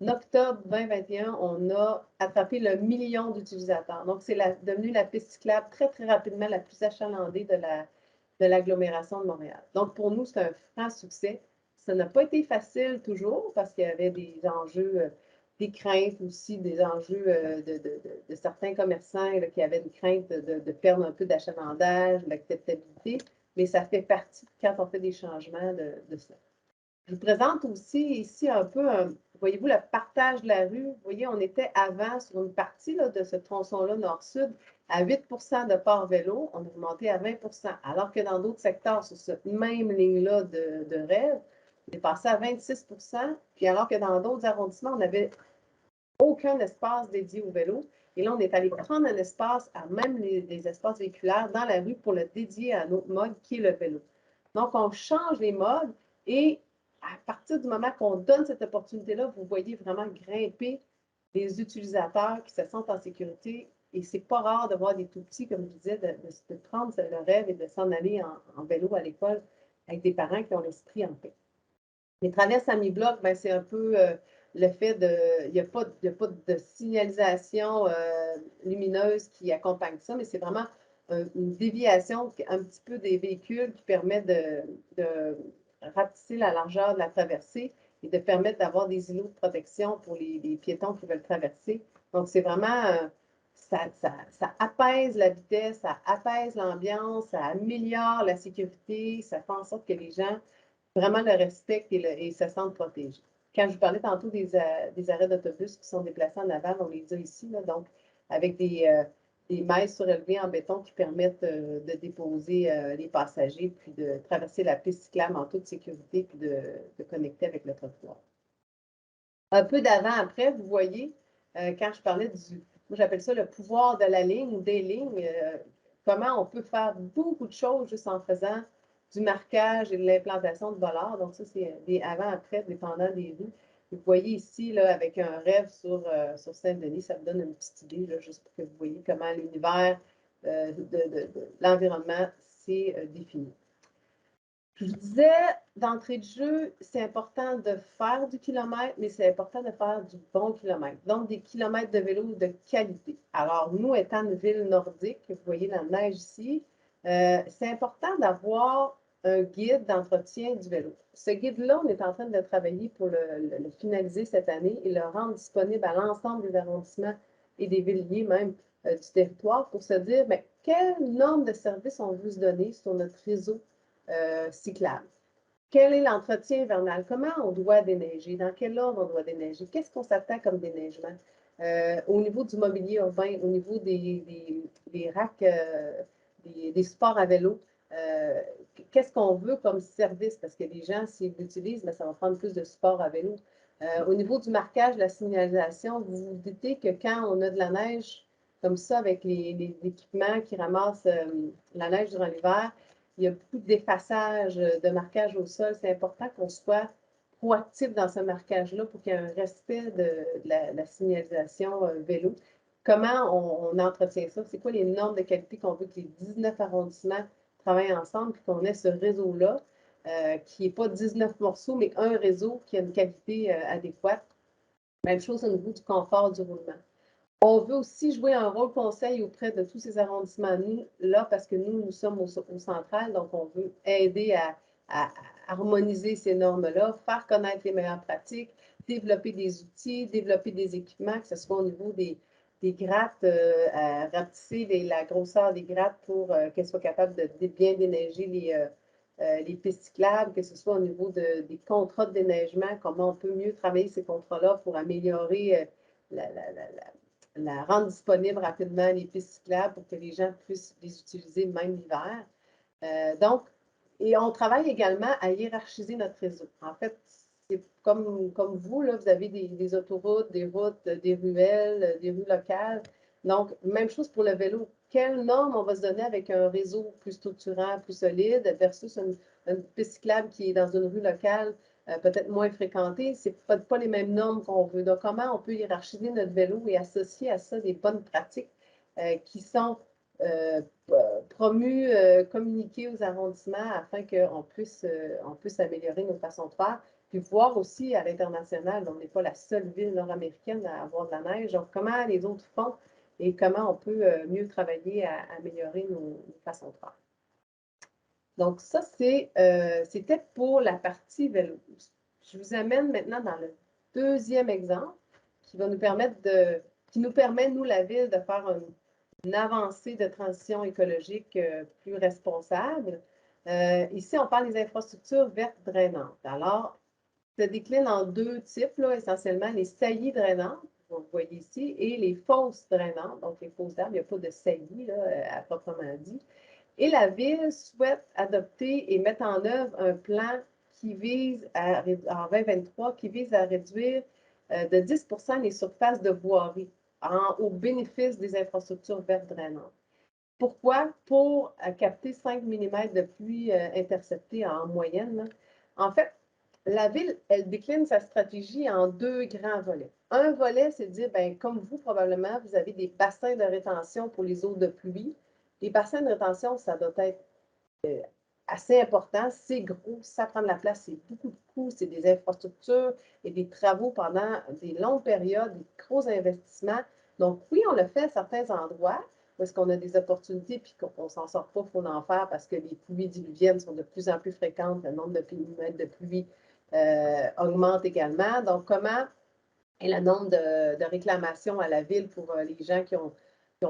Speaker 3: octobre 2021, on a attrapé le 1 million d'utilisateurs. Donc, c'est devenu la piste cyclable très, très rapidement la plus achalandée de l'agglomération de Montréal. Donc, pour nous, c'est un franc succès. Ça n'a pas été facile toujours parce qu'il y avait des enjeux, des craintes aussi, des enjeux de certains commerçants qui avaient une crainte de perdre un peu d'achalandage, d'acceptabilité, mais ça fait partie quand on fait des changements de ça. Je vous présente aussi ici un peu, voyez-vous, le partage de la rue. Vous voyez, on était avant sur une partie de ce tronçon-là nord-sud à 8 de port vélo. On est remonté à 20 alors que dans d'autres secteurs, sur cette même ligne-là de rêve, on est passé à 26 puis alors que dans d'autres arrondissements, on n'avait aucun espace dédié au vélo. Et là, on est allé prendre un espace, à même les espaces véhiculaires, dans la rue pour le dédier à un autre mode qui est le vélo. Donc, on change les modes et à partir du moment qu'on donne cette opportunité-là, vous voyez vraiment grimper les utilisateurs qui se sentent en sécurité. Et c'est pas rare de voir des tout-petits, comme je disais, de prendre le rêve et de s'en aller en vélo à l'école avec des parents qui ont l'esprit en paix. Les traverses à mi-bloc, ben, c'est un peu le fait de... Il n'y a pas de signalisation lumineuse qui accompagne ça, mais c'est vraiment une déviation un petit peu des véhicules qui permet de rapetisser la largeur de la traversée et de permettre d'avoir des îlots de protection pour les piétons qui veulent traverser. Donc, c'est vraiment... ça apaise la vitesse, ça apaise l'ambiance, ça améliore la sécurité, ça fait en sorte que les gens vraiment le respectent et se sentent protégés. Quand je vous parlais tantôt des arrêts d'autobus qui sont déplacés en aval, on les a ici, donc avec des mailles surélevées en béton qui permettent de déposer les passagers, puis de traverser la piste cyclable en toute sécurité, puis de connecter avec le trottoir. Un peu d'avant-après, vous voyez, quand je parlais moi j'appelle ça le pouvoir de la ligne ou des lignes, comment on peut faire beaucoup de choses juste en faisant du marquage et de l'implantation de voleurs. Donc, ça, c'est des avant-après, dépendant des rues. Vous voyez ici, là, avec un rêve sur Saint-Denis, ça me donne une petite idée, là, juste pour que vous voyez comment l'univers de l'environnement s'est défini. Je vous disais, d'entrée de jeu, c'est important de faire du kilomètre, mais c'est important de faire du bon kilomètre. Donc, des kilomètres de vélo de qualité. Alors, nous, étant une ville nordique, vous voyez la neige ici, c'est important d'avoir un guide d'entretien du vélo. Ce guide-là, on est en train de travailler pour le finaliser cette année et le rendre disponible à l'ensemble des arrondissements et des villes liées même du territoire pour se dire, bien, quelle norme de service on veut se donner sur notre réseau cyclable. Quel est l'entretien hivernal? Comment on doit déneiger? Dans quel ordre on doit déneiger? Qu'est-ce qu'on s'attend comme déneigement? Au niveau du mobilier urbain, au niveau des racks, des supports à vélo, qu'est-ce qu'on veut comme service? Parce que les gens, s'ils l'utilisent, ça va prendre plus de supports à vélo. Au niveau du marquage, de la signalisation, vous vous doutez que quand on a de la neige comme ça, avec les équipements qui ramassent la neige durant l'hiver, il y a beaucoup d'effaçage, de marquage au sol. C'est important qu'on soit proactif dans ce marquage-là pour qu'il y ait un respect de la signalisation vélo. Comment on entretient ça? C'est quoi les normes de qualité qu'on veut que les 19 arrondissements travaillent ensemble puis qu'on ait ce réseau-là qui n'est pas 19 morceaux, mais un réseau qui a une qualité adéquate. Même chose au niveau du confort du roulement. On veut aussi jouer un rôle conseil auprès de tous ces arrondissements-là parce que nous sommes au central, donc on veut aider à harmoniser ces normes-là, faire connaître les meilleures pratiques, développer des outils, développer des équipements, que ce soit au niveau des grattes, à rapetisser la grosseur des grattes pour qu'elles soient capables de bien déneiger les pistes cyclables, que ce soit au niveau des contrats de déneigement, comment on peut mieux travailler ces contrats-là pour améliorer la rendre disponible rapidement, les pistes cyclables, pour que les gens puissent les utiliser même l'hiver. Donc, et on travaille également à hiérarchiser notre réseau. En fait, c'est comme vous, là, vous avez des autoroutes, des routes, des ruelles, des rues locales. Donc, même chose pour le vélo. Quelle norme on va se donner avec un réseau plus structurant, plus solide, versus une piste cyclable qui est dans une rue locale peut-être moins fréquentée? Ce n'est pas les mêmes normes qu'on veut. Donc, comment on peut hiérarchiser notre vélo et associer à ça des bonnes pratiques qui sont promues, communiquées aux arrondissements afin qu'on puisse améliorer nos façons de faire. Puis voir aussi à l'international, on n'est pas la seule ville nord-américaine à avoir de la neige. Donc, comment les autres font et comment on peut mieux travailler à améliorer nos façons de faire. Donc, ça, c'était pour la partie vélo. Je vous amène maintenant dans le deuxième exemple qui va nous permettre qui nous permet, nous, la ville, de faire une avancée de transition écologique plus responsable. Ici, on parle des infrastructures vertes drainantes. Alors, ça décline en deux types, là, essentiellement les saillies drainantes, vous voyez ici, et les fosses drainantes. Donc, les fosses d'arbres, il n'y a pas de saillies, là, à proprement dit. Et la Ville souhaite adopter et mettre en œuvre un plan qui vise en 2023, qui vise à réduire de 10 les surfaces de voirie au bénéfice des infrastructures vertes drainantes. Pourquoi? Pour capter 5 mm de pluie interceptée en moyenne. Là. En fait, la Ville, elle décline sa stratégie en deux grands volets. Un volet, c'est de dire, bien, comme vous, probablement, vous avez des bassins de rétention pour les eaux de pluie. Les bassins de rétention, ça doit être assez important, c'est gros, ça prend de la place, c'est beaucoup de coûts, c'est des infrastructures et des travaux pendant des longues périodes, des gros investissements. Donc, oui, on le fait à certains endroits où est-ce qu'on a des opportunités puis qu'on ne s'en sort pas, il faut en faire parce que les pluies diluviennes sont de plus en plus fréquentes, le nombre de millimètres de pluie augmente également. Donc, comment et le nombre de réclamations à la Ville pour les gens qui ont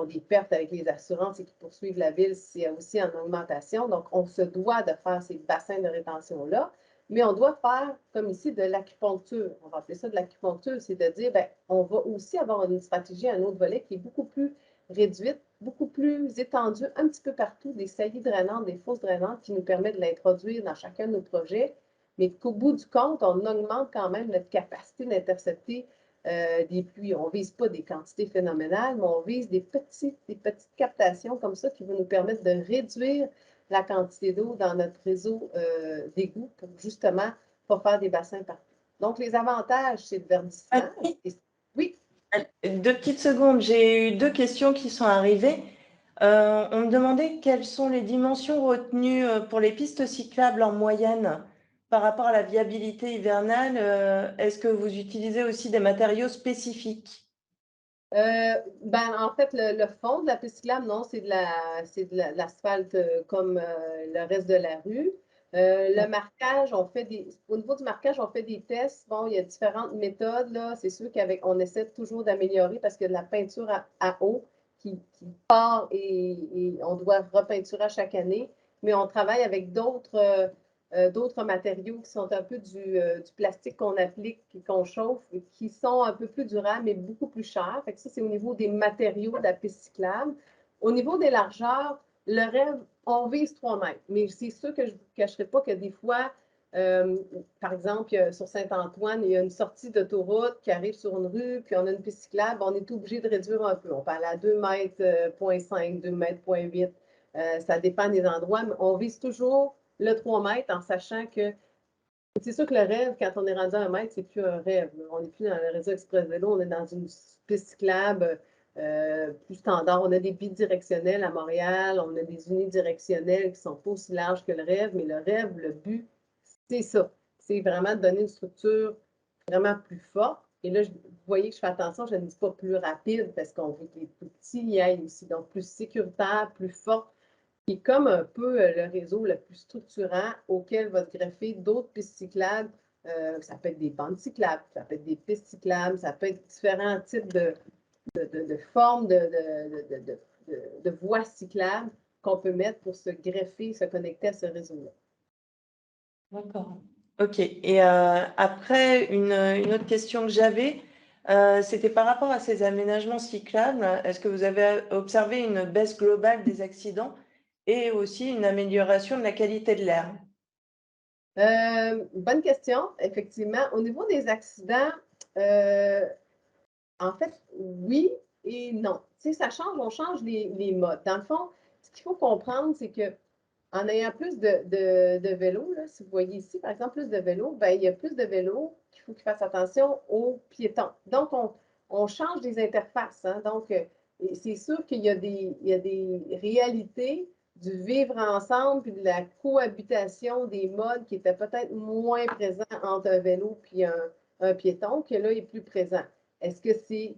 Speaker 3: des pertes avec les assurances et qui poursuivent la Ville, c'est aussi en augmentation. Donc, on se doit de faire ces bassins de rétention-là, mais on doit faire, comme ici, de l'acupuncture. On va appeler ça de l'acupuncture, c'est de dire, bien, on va aussi avoir une stratégie, un autre volet qui est beaucoup plus réduite, beaucoup plus étendue, un petit peu partout, des saillies drainantes, des fosses drainantes qui nous permettent de l'introduire dans chacun de nos projets, mais qu'au bout du compte, on augmente quand même notre capacité d'intercepter des pluies. On ne vise pas des quantités phénoménales, mais on vise des petites captations comme ça qui vont nous permettre de réduire la quantité d'eau dans notre réseau d'égouts pour justement pas faire des bassins partout. Donc, les avantages, c'est le verdissement. Oui.
Speaker 4: 2 petites secondes, j'ai eu 2 questions qui sont arrivées. On me demandait quelles sont les dimensions retenues pour les pistes cyclables en moyenne par rapport à la viabilité hivernale. Est-ce que vous utilisez aussi des matériaux spécifiques?
Speaker 3: En fait, le fond de la piste cyclable, non, c'est de l'asphalte comme le reste de la rue. Le marquage, au niveau du marquage, on fait des tests. Bon, il y a différentes méthodes, là. C'est sûr qu'on essaie toujours d'améliorer parce qu'il y a de la peinture à eau qui part et on doit repeinturer à chaque année. Mais on travaille avec d'autres matériaux qui sont un peu du plastique qu'on applique et qu'on chauffe, qui sont un peu plus durables, mais beaucoup plus chers. Fait que ça, c'est au niveau des matériaux de la piste cyclable. Au niveau des largeurs, le rêve, on vise 3 mètres. Mais c'est sûr que je ne vous cacherai pas que des fois, par exemple, sur Saint-Antoine, il y a une sortie d'autoroute qui arrive sur une rue, puis on a une piste cyclable, on est obligé de réduire un peu. On peut aller à 2 mètres, 0,5, 2 mètres, 0,8. Ça dépend des endroits, mais on vise toujours le 3 mètres en sachant que c'est sûr que le rêve, quand on est rendu à 1 mètre, c'est plus un rêve. On n'est plus dans le réseau Express Vélo, on est dans une piste cyclable plus standard. On a des bidirectionnels à Montréal, on a des unidirectionnels qui ne sont pas aussi larges que le rêve, mais le rêve, le but, c'est ça. C'est vraiment de donner une structure vraiment plus forte. Et là, vous voyez que je fais attention, je ne dis pas plus rapide parce qu'on veut que les plus petits y aillent aussi. Donc, plus sécuritaire, plus forte, qui est comme un peu le réseau le plus structurant auquel va se greffer d'autres pistes cyclables. Ça peut être des bandes cyclables, ça peut être des pistes cyclables, ça peut être différents types de formes de voies cyclables qu'on peut mettre pour se greffer, se connecter à ce réseau-là.
Speaker 4: D'accord. OK. Et après, une autre question que j'avais, c'était par rapport à ces aménagements cyclables. Est-ce que vous avez observé une baisse globale des accidents et aussi une amélioration de la qualité de l'air?
Speaker 3: Bonne question, effectivement. Au niveau des accidents, en fait, oui et non. Tu sais, ça change, on change les modes. Dans le fond, ce qu'il faut comprendre, c'est que en ayant plus de vélos, là, si vous voyez ici, par exemple, plus de vélos, ben, il y a plus de vélos qu'il faut qu'ils fassent attention aux piétons. Donc, on change des interfaces. Hein. Donc, c'est sûr qu'il y a des réalités du vivre ensemble puis de la cohabitation des modes qui étaient peut-être moins présents entre un vélo puis un piéton, que là est plus présent. Est-ce que c'est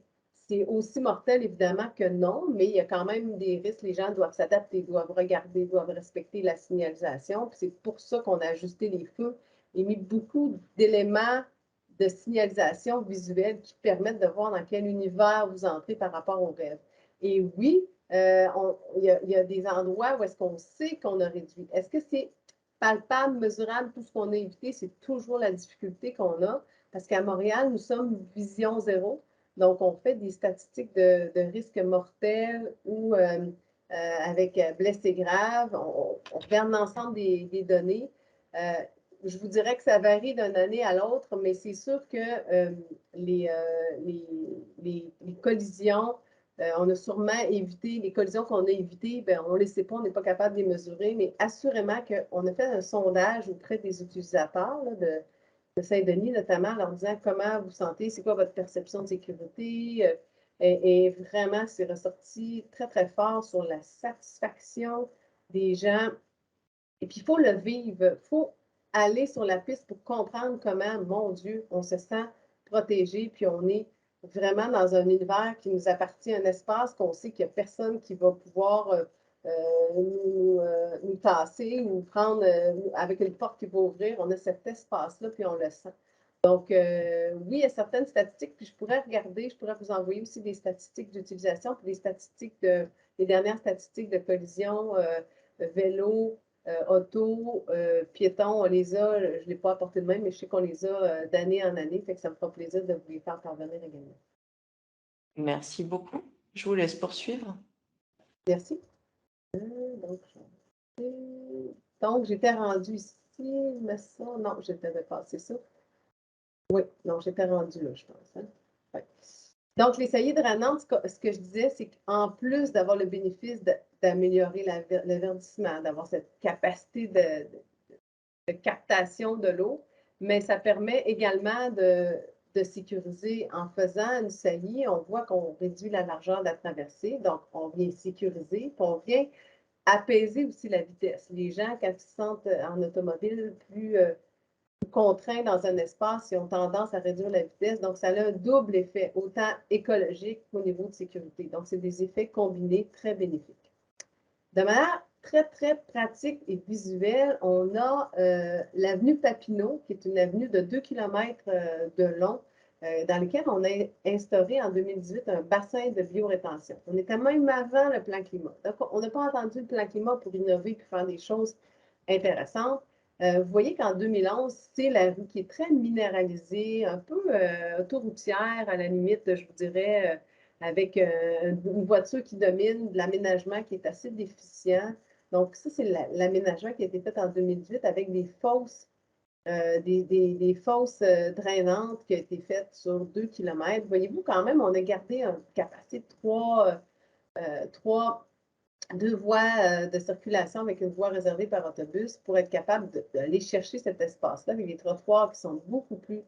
Speaker 3: aussi mortel, évidemment, que non, mais il y a quand même des risques. Les gens doivent s'adapter, doivent regarder, doivent respecter la signalisation. Puis c'est pour ça qu'on a ajusté les feux et mis beaucoup d'éléments de signalisation visuelle qui permettent de voir dans quel univers vous entrez par rapport au rêve. Et oui, il y a des endroits où est-ce qu'on sait qu'on a réduit. Est-ce que c'est palpable, mesurable, tout ce qu'on a évité? C'est toujours la difficulté qu'on a. Parce qu'à Montréal, nous sommes vision zéro. Donc, on fait des statistiques de risque mortel ou avec blessés graves. On regarde l'ensemble des données. Je vous dirais que ça varie d'une année à l'autre, mais c'est sûr que les collisions, on a sûrement évité, les collisions qu'on a évitées, ben, on ne les sait pas, on n'est pas capable de les mesurer, mais assurément qu'on a fait un sondage auprès des utilisateurs là, de Saint-Denis, notamment, en leur disant comment vous sentez, c'est quoi votre perception de sécurité. Et vraiment, c'est ressorti très, très fort sur la satisfaction des gens. Et puis, il faut le vivre. Il faut aller sur la piste pour comprendre comment, mon Dieu, on se sent protégé, puis on est vraiment dans un univers qui nous appartient, un espace qu'on sait qu'il n'y a personne qui va pouvoir nous tasser ou prendre avec une porte qui va ouvrir. On a cet espace-là, puis on le sent. Donc, oui, il y a certaines statistiques, puis je pourrais regarder, je pourrais vous envoyer aussi des statistiques d'utilisation, puis des statistiques les dernières statistiques de collision, vélo, auto, piéton, on les a, je ne l'ai pas apporté de même, mais je sais qu'on les a d'année en année, fait que ça me fera plaisir de vous les faire parvenir également.
Speaker 4: Merci beaucoup. Je vous laisse poursuivre.
Speaker 3: Merci. Donc, j'étais rendue ici, mais ça, non, j'étais dépassé ça. Oui, non, j'étais rendue là, je pense. Hein? Ouais. Donc, les saillies drainantes, ce que je disais, c'est qu'en plus d'avoir le bénéfice d'améliorer le verdissement, d'avoir cette capacité de captation de l'eau, mais ça permet également de sécuriser en faisant une saillie. On voit qu'on réduit la largeur de la traversée, donc on vient sécuriser, puis on vient apaiser aussi la vitesse. Les gens, quand ils se sentent en automobile plus contraints dans un espace, ils ont tendance à réduire la vitesse. Donc, ça a un double effet, autant écologique qu'au niveau de sécurité. Donc, c'est des effets combinés très bénéfiques. De manière très, très pratique et visuelle, on a l'avenue Papineau, qui est une avenue de 2 km de long, dans lequel on a instauré en 2018 un bassin de biorétention. On était même avant le plan climat. Donc, on n'a pas entendu le plan climat pour innover et faire des choses intéressantes. Vous voyez qu'en 2011, c'est la rue qui est très minéralisée, un peu autoroutière à la limite, je vous dirais, avec une voiture qui domine, de l'aménagement qui est assez déficient. Donc, ça, c'est l'aménagement qui a été fait en 2018 avec des fosses, des fosses drainantes qui ont été faites sur 2 km. Voyez-vous, quand même, on a gardé une capacité de 2 voies de circulation avec une voie réservée par autobus pour être capable d'aller chercher cet espace-là avec des trottoirs qui sont beaucoup plus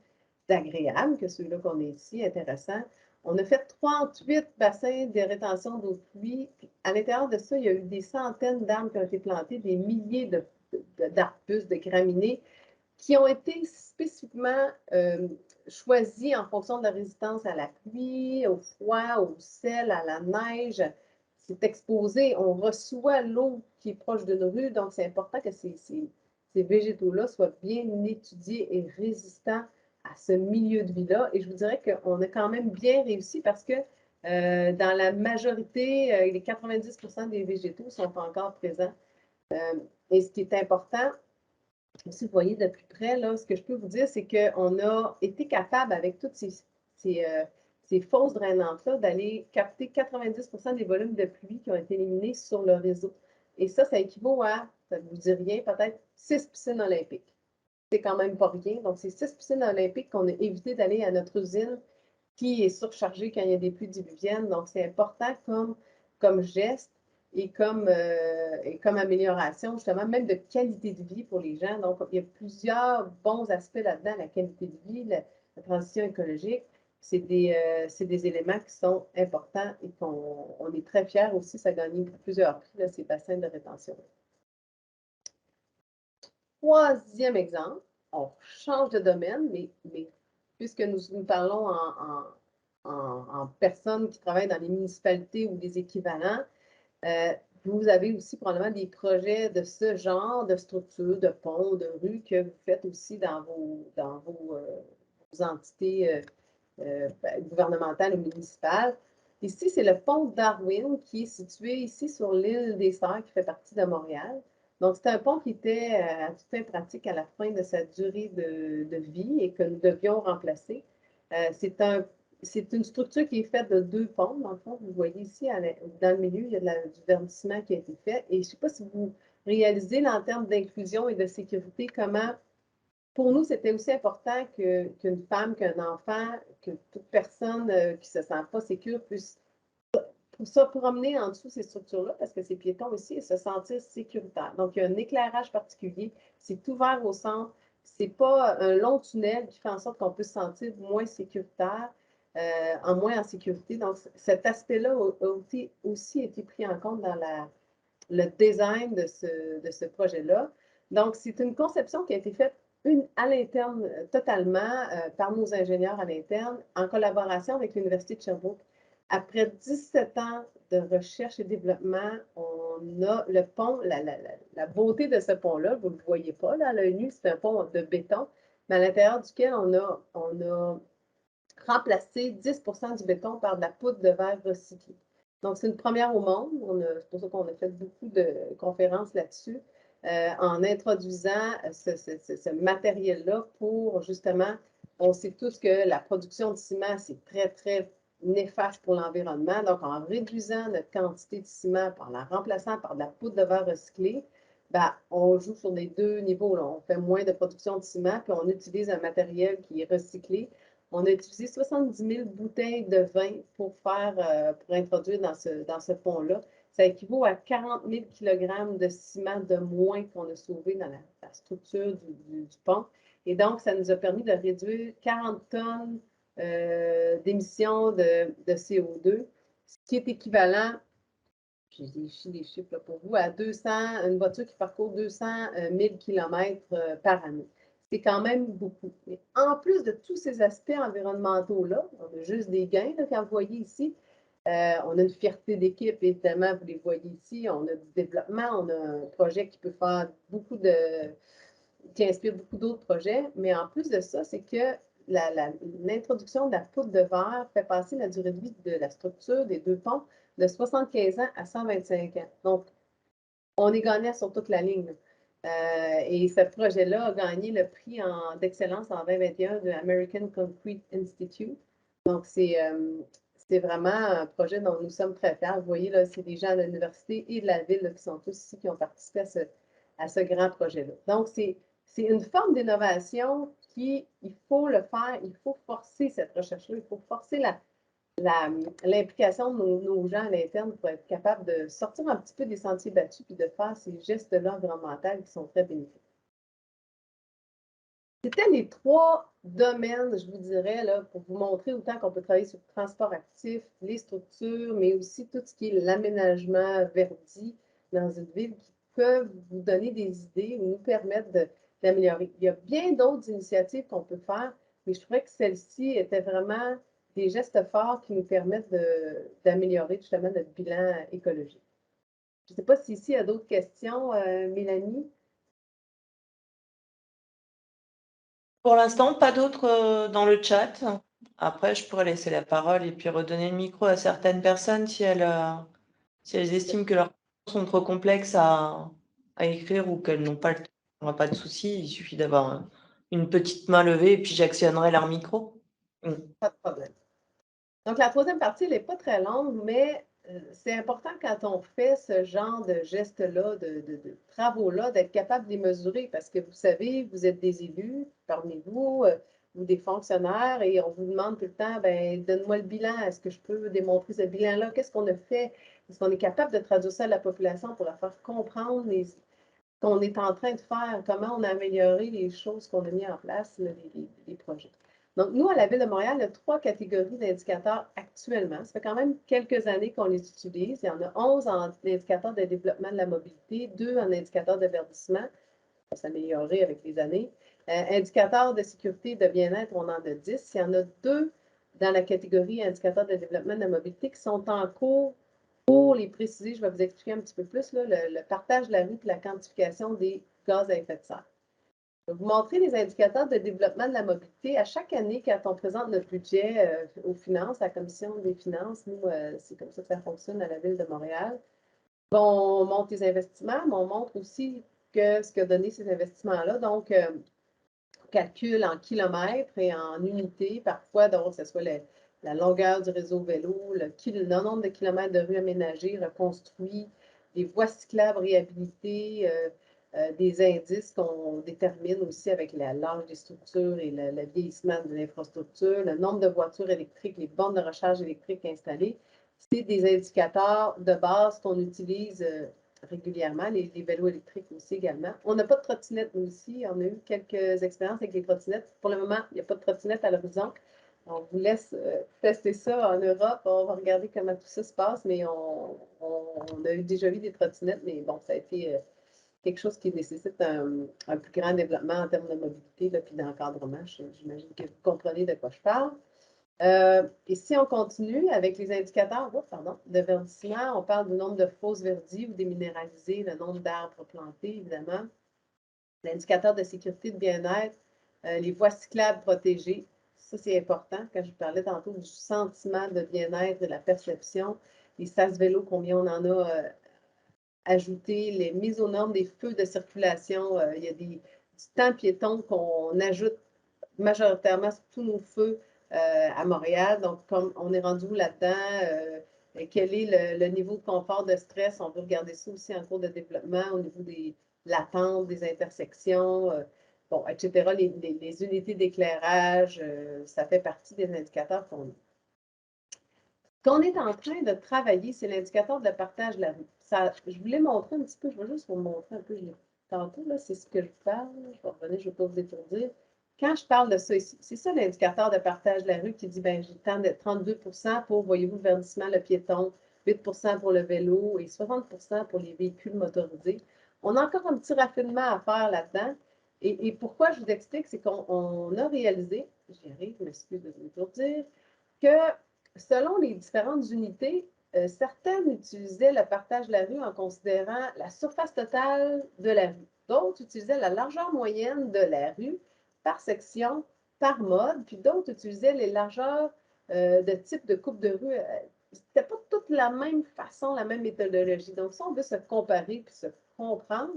Speaker 3: agréables que ceux-là qu'on a ici, intéressants. On a fait 38 bassins de rétention d'eau de pluie. À l'intérieur de ça, il y a eu des centaines d'arbres qui ont été plantés, des milliers d'arbustes, de graminées qui ont été spécifiquement choisis en fonction de la résistance à la pluie, au froid, au sel, à la neige. C'est exposé, on reçoit l'eau qui est proche d'une rue, donc c'est important que ces végétaux-là soient bien étudiés et résistants à ce milieu de vie-là. Et je vous dirais qu'on a quand même bien réussi parce que dans la majorité, les 90% des végétaux sont encore présents. Et ce qui est important, si vous voyez de plus près, là, ce que je peux vous dire, c'est qu'on a été capable, avec toutes ces fosses drainantes-là, d'aller capter 90% des volumes de pluie qui ont été éliminés sur le réseau. Et ça équivaut à, ça ne vous dit rien, peut-être 6 piscines olympiques. C'est quand même pas rien. Donc, c'est 6 piscines olympiques qu'on a évité d'aller à notre usine qui est surchargée quand il y a des pluies diluviennes. Donc, c'est important comme geste et comme amélioration, justement, même de qualité de vie pour les gens. Donc, il y a plusieurs bons aspects là-dedans, la qualité de vie, la transition écologique. C'est des éléments qui sont importants et qu'on est très fiers aussi. Ça a gagné plusieurs prix, là, ces bassins de rétention. Troisième exemple, on change de domaine, mais puisque nous parlons en personnes qui travaillent dans les municipalités ou des équivalents, vous avez aussi probablement des projets de ce genre, de structures, de ponts, de rues que vous faites aussi dans vos entités gouvernementales ou municipales. Ici, c'est le pont de Darwin qui est situé ici sur l'île des Sœurs qui fait partie de Montréal. Donc, c'est un pont qui était à toute fin pratique à la fin de sa durée de vie et que nous devions remplacer. C'est une structure qui est faite de 2 ponts, dans le fond. Vous voyez ici, dans le milieu, il y a du verdissement qui a été fait. Et je ne sais pas si vous réalisez, là, en termes d'inclusion et de sécurité, comment, pour nous, c'était aussi important qu'une femme, qu'un enfant, que toute personne qui ne se sent pas sécure puisse se promener en dessous de ces structures-là, parce que c'est piéton aussi, et se sentir sécuritaire. Donc, il y a un éclairage particulier. C'est ouvert au centre. Ce n'est pas un long tunnel qui fait en sorte qu'on peut se sentir moins sécuritaire, moins en sécurité. Donc, cet aspect-là a aussi été pris en compte dans le design de ce projet-là. Donc, c'est une conception qui a été faite à l'interne totalement par nos ingénieurs à l'interne en collaboration avec l'Université de Sherbrooke. Après 17 ans de recherche et développement, on a le pont, la beauté de ce pont-là, vous ne le voyez pas là, à l'œil nu, c'est un pont de béton, mais à l'intérieur duquel on a remplacé 10% du béton par de la poudre de verre recyclée. Donc, c'est une première au monde. C'est pour ça qu'on a fait beaucoup de conférences là-dessus, en introduisant ce matériel-là pour justement, on sait tous que la production de ciment, c'est très, très néfaste pour l'environnement. Donc, en réduisant notre quantité de ciment, en la remplaçant par de la poudre de verre recyclée, ben, on joue sur les 2 niveaux, là. On fait moins de production de ciment, puis on utilise un matériel qui est recyclé. On a utilisé 70 000 bouteilles de vin pour introduire dans ce pont-là. Ça équivaut à 40 000 kg de ciment de moins qu'on a sauvé dans la structure du pont. Et donc, ça nous a permis de réduire 40 tonnes d'émissions de CO2, ce qui est équivalent, j'ai des chiffres là pour vous, à une voiture qui parcourt 200 000 km par année. C'est quand même beaucoup. Mais en plus de tous ces aspects environnementaux-là, on a juste des gains, là, quand vous voyez ici. On a une fierté d'équipe, évidemment, vous les voyez ici. On a du développement, on a un projet qui peut faire qui inspire beaucoup d'autres projets. Mais en plus de ça, c'est que l'introduction de la poudre de verre fait passer la durée de vie de la structure des deux ponts de 75 ans à 125 ans. Donc, on est gagnant sur toute la ligne. Et ce projet-là a gagné le prix d'excellence en 2021 de American Concrete Institute. Donc, c'est vraiment un projet dont nous sommes très fiers. Vous voyez, là, c'est des gens de l'université et de la ville là, qui sont tous ici, qui ont participé à ce grand projet-là. Donc, c'est une forme d'innovation il faut le faire, il faut forcer cette recherche-là, il faut forcer l'implication de nos gens à l'interne pour être capable de sortir un petit peu des sentiers battus et de faire ces gestes-là environnementaux qui sont très bénéfiques. C'était les 3 domaines, je vous dirais, là, pour vous montrer autant qu'on peut travailler sur le transport actif, les structures, mais aussi tout ce qui est l'aménagement verdi dans une ville qui peuvent vous donner des idées ou nous permettre d'améliorer. Il y a bien d'autres initiatives qu'on peut faire, mais je trouvais que celle-ci était vraiment des gestes forts qui nous permettent d'améliorer justement notre bilan écologique. Je ne sais pas si ici il y a d'autres questions, Mélanie.
Speaker 4: Pour l'instant, pas d'autres dans le chat. Après, je pourrais laisser la parole et puis redonner le micro à certaines personnes si elles estiment que leurs questions sont trop complexes à écrire ou qu'elles n'ont pas le temps. Il n'y aura pas de souci, il suffit d'avoir une petite main levée et puis j'actionnerai leur micro.
Speaker 3: Pas de problème. Donc, la troisième partie, elle n'est pas très longue, mais c'est important quand on fait ce genre de gestes-là, de travaux-là, d'être capable de les mesurer parce que vous savez, vous êtes des élus parmi vous ou des fonctionnaires et on vous demande tout le temps, ben, donne-moi le bilan, est-ce que je peux démontrer ce bilan-là? Qu'est-ce qu'on a fait? Est-ce qu'on est capable de traduire ça à la population pour la faire comprendre ce qu'on est en train de faire, comment on a amélioré les choses qu'on a mis en place, les projets? Donc, nous, à la Ville de Montréal, il y a 3 catégories d'indicateurs actuellement. Ça fait quand même quelques années qu'on les utilise. Il y en a 11 en indicateurs de développement de la mobilité, 2 en indicateurs de verdissement. Ça va s'améliorer avec les années. Indicateurs de sécurité et de bien-être, on en a 10. Il y en a 2 dans la catégorie indicateurs de développement de la mobilité qui sont en cours. Pour les préciser, je vais vous expliquer un petit peu plus là, le partage de la route et la quantification des gaz à effet de serre. Je vais vous montrer les indicateurs de développement de la mobilité. À chaque année, quand on présente notre budget aux finances, à la Commission des finances, nous, c'est comme ça que ça fonctionne à la Ville de Montréal. On montre les investissements, mais on montre aussi ce qu'a donné ces investissements-là. Donc, on calcule en kilomètres et en unités, parfois, donc, que ce soit la longueur du réseau vélo, le nombre de kilomètres de rues aménagées, reconstruits, les voies cyclables réhabilitées, des indices qu'on détermine aussi avec l'âge des structures et le vieillissement de l'infrastructure, le nombre de voitures électriques, les bornes de recharge électrique installées. C'est des indicateurs de base qu'on utilise régulièrement, les vélos électriques aussi également. On n'a pas de trottinette, nous aussi. On a eu quelques expériences avec les trottinettes. Pour le moment, il n'y a pas de trottinette à l'horizon. On vous laisse tester ça en Europe. On va regarder comment tout ça se passe, mais on a déjà vu des trottinettes, mais bon, ça a été quelque chose qui nécessite un plus grand développement en termes de mobilité et d'encadrement. J'imagine que vous comprenez de quoi je parle. Et si on continue avec les indicateurs de verdissement, on parle du nombre de fosses verdies ou déminéralisées, le nombre d'arbres plantés, évidemment. L'indicateur de sécurité de bien-être, les voies cyclables protégées. Ça, c'est important. Quand je vous parlais tantôt du sentiment de bien-être, de la perception, les sas vélos, combien on en a ajouté, les mises aux normes des feux de circulation. Il y a du temps piéton qu'on ajoute majoritairement sur tous nos feux à Montréal. Donc, comme on est rendu là-dedans, quel est le niveau de confort de stress? On veut regarder ça aussi en cours de développement au niveau de l'attente, des intersections. bon, etc. Les unités d'éclairage, ça fait partie des indicateurs qu'on a. Ce qu'on est en train de travailler, c'est l'indicateur de partage de la rue. Ça, je voulais montrer un petit peu, je vais juste vous montrer un peu, je l'ai tantôt, là, c'est ce que je parle. Je vais revenir, je ne vais pas vous étourdir. Quand je parle de ça ici, c'est ça l'indicateur de partage de la rue qui dit, ben j'ai tant de 32 pour, voyez-vous, le verdissement, le piéton, 8 pour le vélo et 60 pour les véhicules motorisés. On a encore un petit raffinement à faire là-dedans. Et pourquoi je vous explique, c'est qu'on a réalisé, j'y arrive, je m'excuse de vous étourdir, que selon les différentes unités, certaines utilisaient le partage de la rue en considérant la surface totale de la rue. D'autres utilisaient la largeur moyenne de la rue par section, par mode, puis d'autres utilisaient les largeurs de type de coupe de rue. C'était pas toute la même façon, la même méthodologie. Donc, si on veut se comparer puis se comprendre,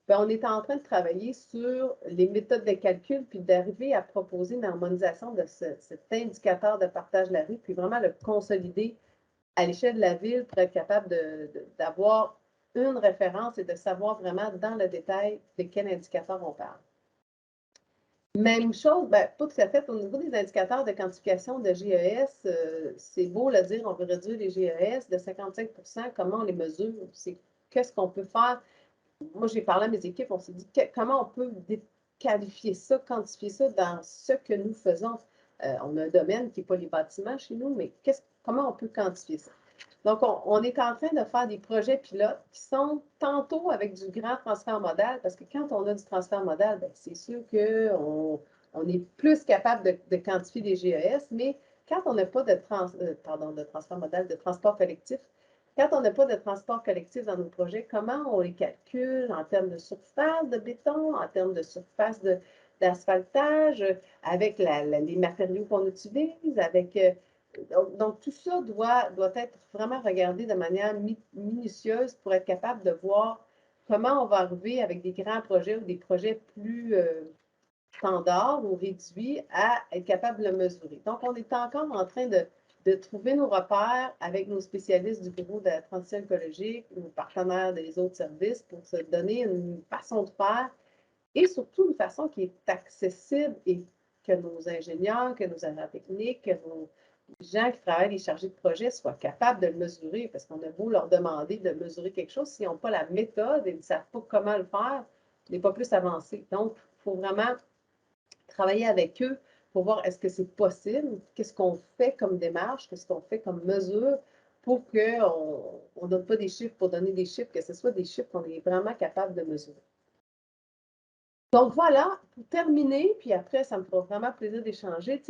Speaker 3: bien, on est en train de travailler sur les méthodes de calcul puis d'arriver à proposer une harmonisation de cet indicateur de partage de la rue, puis vraiment le consolider à l'échelle de la ville pour être capable d'avoir une référence et de savoir vraiment dans le détail de quel indicateur on parle. Même chose, ben, pas tout à fait, au niveau des indicateurs de quantification de GES, c'est beau le dire, on veut réduire les GES de 55 %, comment on les mesure? Qu'est-ce qu'on peut faire? Moi, j'ai parlé à mes équipes, on s'est dit comment on peut qualifier ça, quantifier ça dans ce que nous faisons. On a un domaine qui n'est pas les bâtiments chez nous, mais comment on peut quantifier ça? Donc, on est en train de faire des projets pilotes qui sont tantôt avec du grand transfert modal, parce que quand on a du transfert modal, bien, c'est sûr qu'on est plus capable de quantifier des GES, mais quand on n'a pas de transfert modal, de transport collectif, quand on n'a pas de transport collectif dans nos projets, comment on les calcule en termes de surface de béton, en termes de surface d'asphaltage, avec les matériaux qu'on utilise, avec... donc, tout ça doit être vraiment regardé de manière minutieuse pour être capable de voir comment on va arriver avec des grands projets ou des projets plus standards ou réduits à être capable de le mesurer. Donc, on est encore en train de trouver nos repères avec nos spécialistes du bureau de la transition écologique, nos partenaires des autres services pour se donner une façon de faire et surtout une façon qui est accessible et que nos ingénieurs, que nos agents techniques, que nos gens qui travaillent, les chargés de projet soient capables de le mesurer parce qu'on a beau leur demander de mesurer quelque chose, s'ils n'ont pas la méthode et ils ne savent pas comment le faire, on n'est pas plus avancé. Donc, il faut vraiment travailler avec eux pour voir est-ce que c'est possible, qu'est-ce qu'on fait comme démarche, qu'est-ce qu'on fait comme mesure pour qu'on ne donne pas des chiffres pour donner des chiffres, que ce soit des chiffres qu'on est vraiment capable de mesurer. Donc voilà, pour terminer, puis après, ça me fera vraiment plaisir d'échanger.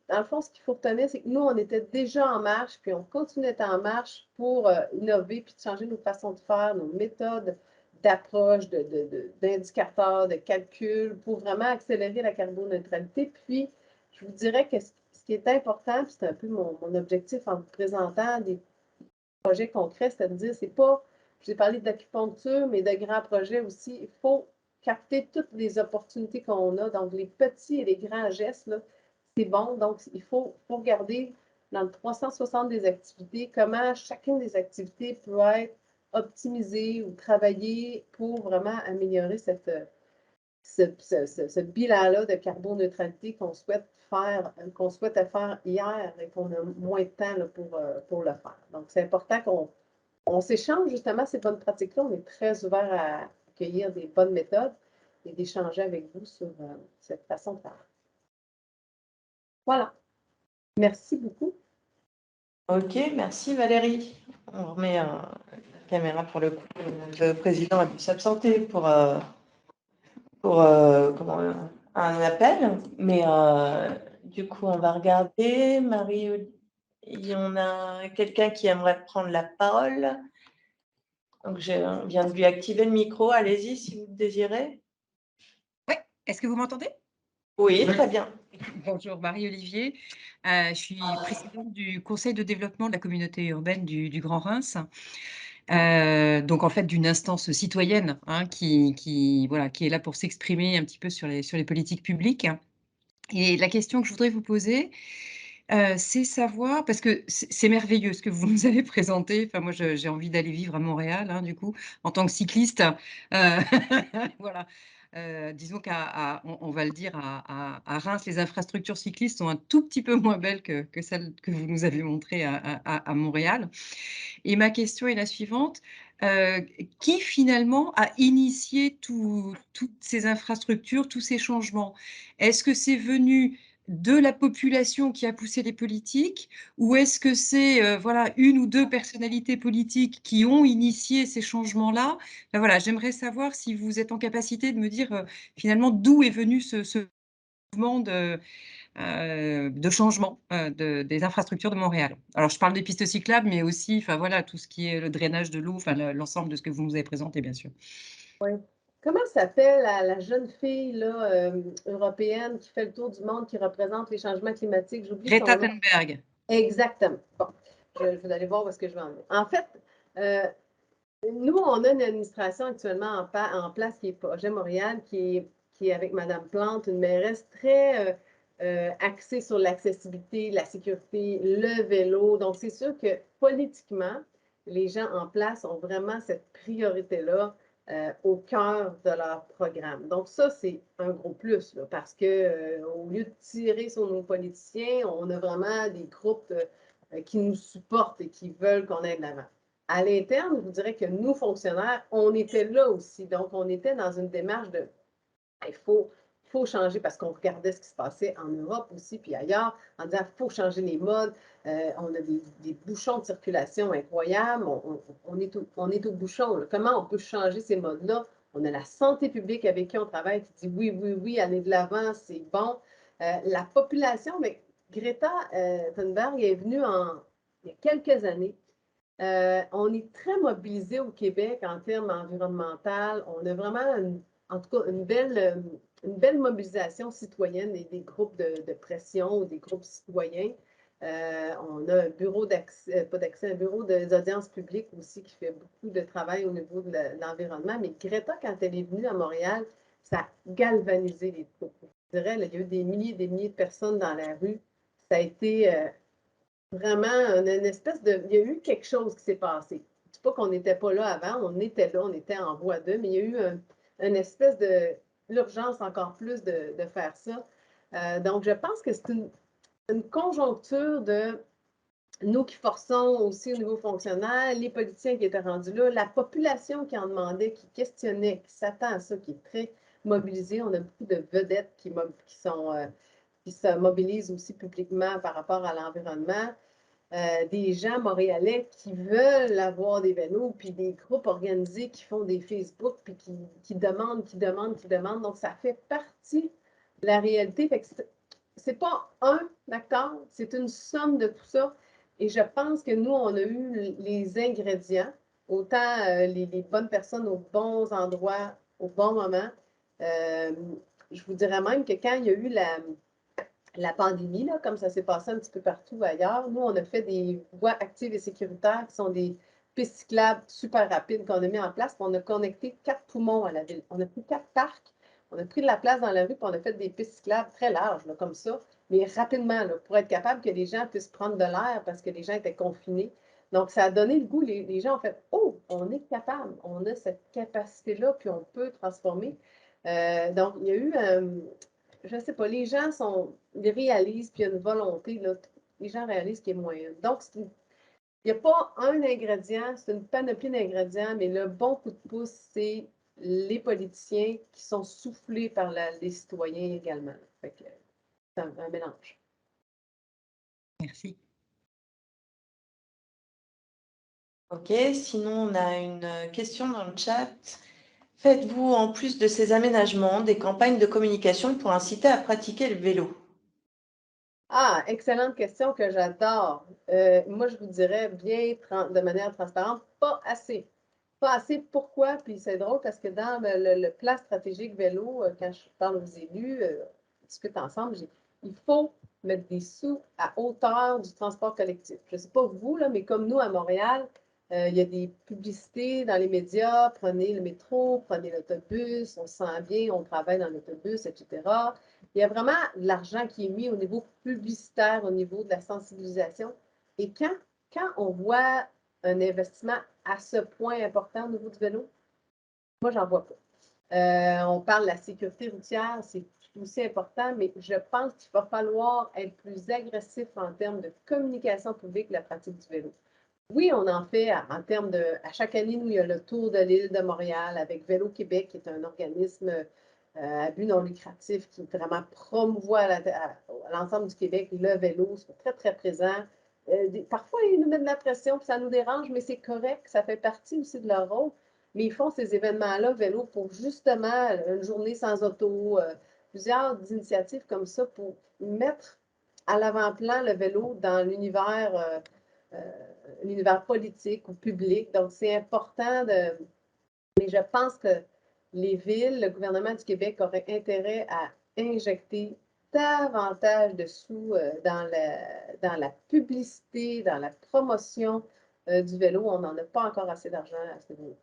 Speaker 3: Dans le fond, ce qu'il faut retenir, c'est que nous, on était déjà en marche, puis on continue d'être en marche pour innover, puis de changer nos façons de faire, nos méthodes d'approche, d'indicateurs, de calcul, pour vraiment accélérer la carboneutralité. Puis, je vous dirais que ce qui est important, puis c'est un peu mon objectif en vous présentant des projets concrets, c'est de dire, c'est pas, j'ai parlé d'acupuncture, mais de grands projets aussi, il faut capter toutes les opportunités qu'on a, donc les petits et les grands gestes, c'est bon. Donc, il faut regarder dans le 360 des activités, comment chacune des activités peut être optimisée ou travaillée pour vraiment améliorer ce bilan-là de carboneutralité qu'on souhaite faire hier et qu'on a moins de temps là, pour le faire. Donc, c'est important qu'on s'échange justement ces bonnes pratiques-là. On est très ouvert à accueillir des bonnes méthodes et d'échanger avec vous sur cette façon de faire. Voilà. Merci beaucoup.
Speaker 4: Ok, merci Valérie. On remet la caméra pour le coup. Le président a dû s'absenter pour un appel, mais du coup, on va regarder. Marie, on a quelqu'un qui aimerait prendre la parole. Donc, je viens de lui activer le micro. Allez-y si vous le désirez.
Speaker 5: Oui, est-ce que vous m'entendez?
Speaker 4: Oui, très bien.
Speaker 5: Bonjour, Marie-Olivier. Je suis présidente du conseil de développement de la communauté urbaine du Grand Reims. Donc, en fait, d'une instance citoyenne qui est là pour s'exprimer un petit peu sur les politiques publiques. Et la question que je voudrais vous poser, c'est savoir, parce que c'est merveilleux ce que vous nous avez présenté. Enfin, moi, j'ai envie d'aller vivre à Montréal, du coup, en tant que cycliste. Voilà. disons on va le dire, à Reims, les infrastructures cyclistes sont un tout petit peu moins belles que celles que vous nous avez montrées à Montréal. Et ma question est la suivante. Qui finalement a initié toutes ces infrastructures, tous ces changements? Est-ce que c'est venu de la population qui a poussé les politiques, ou est-ce que c'est voilà, une ou deux personnalités politiques qui ont initié ces changements-là? Ben voilà, j'aimerais savoir si vous êtes en capacité de me dire finalement d'où est venu ce mouvement de changement des infrastructures de Montréal. Alors, je parle des pistes cyclables, mais aussi enfin, voilà, tout ce qui est le drainage de l'eau, enfin, l'ensemble de ce que vous nous avez présenté, bien sûr.
Speaker 3: Oui. Comment s'appelle la jeune fille là, européenne qui fait le tour du monde, qui représente les changements climatiques? J'oublie son
Speaker 5: Greta
Speaker 3: nom.
Speaker 5: Thunberg.
Speaker 3: Exactement. Bon, vous allez voir où est-ce que je vais en venir. En fait, nous, on a une administration actuellement en place qui est Projet Montréal, qui est avec Mme Plante, une mairesse très axée sur l'accessibilité, la sécurité, le vélo. Donc, c'est sûr que politiquement, les gens en place ont vraiment cette priorité-là au cœur de leur programme. Donc, ça, c'est un gros plus, là, parce que au lieu de tirer sur nos politiciens, on a vraiment des groupes qui nous supportent et qui veulent qu'on aille de l'avant. À l'interne, je vous dirais que nous, fonctionnaires, on était là aussi. Donc, on était dans une démarche de il faut changer parce qu'on regardait ce qui se passait en Europe aussi, puis ailleurs, en disant il faut changer les modes. On a des bouchons de circulation incroyables. On est au bouchon. Là. Comment on peut changer ces modes-là? On a la santé publique avec qui on travaille qui dit oui, aller de l'avant, c'est bon. La population, mais Greta Thunberg est venue il y a quelques années. On est très mobilisé au Québec en termes environnementaux. On a vraiment, en tout cas, une belle mobilisation citoyenne et des groupes de pression ou des groupes citoyens. On a un bureau d'accès, pas d'accès, un bureau des audiences publiques aussi qui fait beaucoup de travail au niveau de l'environnement. Mais Greta, quand elle est venue à Montréal, ça a galvanisé les troupes. Je dirais, là, il y a eu des milliers et des milliers de personnes dans la rue. Ça a été vraiment une espèce de. Il y a eu quelque chose qui s'est passé. C'est pas qu'on n'était pas là avant, on était là, on était en voie d'eux, mais il y a eu une espèce de l'urgence encore plus de faire ça. Donc, je pense que c'est une conjoncture de nous qui forçons aussi au niveau fonctionnel, les politiciens qui étaient rendus là, la population qui en demandait, qui questionnait, qui s'attend à ça, qui est très mobilisée. On a beaucoup de vedettes qui se mobilisent aussi publiquement par rapport à l'environnement. Des gens montréalais qui veulent avoir des vélos, puis des groupes organisés qui font des Facebook, puis qui demandent. Donc, ça fait partie de la réalité. Fait que c'est pas un acteur, c'est une somme de tout ça. Et je pense que nous, on a eu les ingrédients, autant les bonnes personnes aux bons endroits, au bon moment. Je vous dirais même que quand il y a eu la pandémie, là, comme ça s'est passé un petit peu partout ailleurs, nous, on a fait des voies actives et sécuritaires qui sont des pistes cyclables super rapides qu'on a mis en place. Puis on a connecté 4 poumons à la ville. On a pris 4 parcs, on a pris de la place dans la rue, puis on a fait des pistes cyclables très larges, là, comme ça, mais rapidement, là, pour être capable que les gens puissent prendre de l'air parce que les gens étaient confinés. Donc, ça a donné le goût. Les gens ont fait « Oh, on est capable, on a cette capacité-là, puis on peut transformer. » Donc, il y a eu je ne sais pas, les gens ils réalisent, puis il y a une volonté, là, les gens réalisent qu'il y a moyen. Donc, il n'y a pas un ingrédient, c'est une panoplie d'ingrédients, mais le bon coup de pouce, c'est les politiciens qui sont soufflés par les citoyens également. Fait que c'est un mélange.
Speaker 5: Merci.
Speaker 4: Ok, sinon on a une question dans le chat. Faites-vous, en plus de ces aménagements, des campagnes de communication pour inciter à pratiquer le vélo?
Speaker 3: Ah, excellente question que j'adore. Moi, je vous dirais bien de manière transparente, pas assez. Pas assez, pourquoi? Puis c'est drôle parce que dans le plan stratégique vélo, quand je parle aux élus, on discute ensemble, il faut mettre des sous à hauteur du transport collectif. Je ne sais pas vous, là, mais comme nous à Montréal, il y a des publicités dans les médias, prenez le métro, prenez l'autobus, on se sent bien, on travaille dans l'autobus, etc. Il y a vraiment de l'argent qui est mis au niveau publicitaire, au niveau de la sensibilisation. Et quand on voit un investissement à ce point important au niveau du vélo, moi, j'en vois pas. On parle de la sécurité routière, c'est aussi important, mais je pense qu'il va falloir être plus agressif en termes de communication publique de la pratique du vélo. Oui, on en fait en termes de. À chaque année, nous, il y a le tour de l'île de Montréal avec Vélo Québec, qui est un organisme à but non lucratif qui vraiment promouvoit à l'ensemble du Québec le vélo. C'est très, très présent. Parfois, ils nous mettent de la pression, puis ça nous dérange, mais c'est correct, ça fait partie aussi de leur rôle. Mais ils font ces événements-là, vélo, pour justement une journée sans auto, plusieurs initiatives comme ça pour mettre à l'avant-plan le vélo dans l'univers politique ou public. Donc, c'est important de. Mais je pense que les villes, le gouvernement du Québec aurait intérêt à injecter davantage de sous dans la publicité, dans la promotion du vélo. On n'en a pas encore assez d'argent à ce niveau.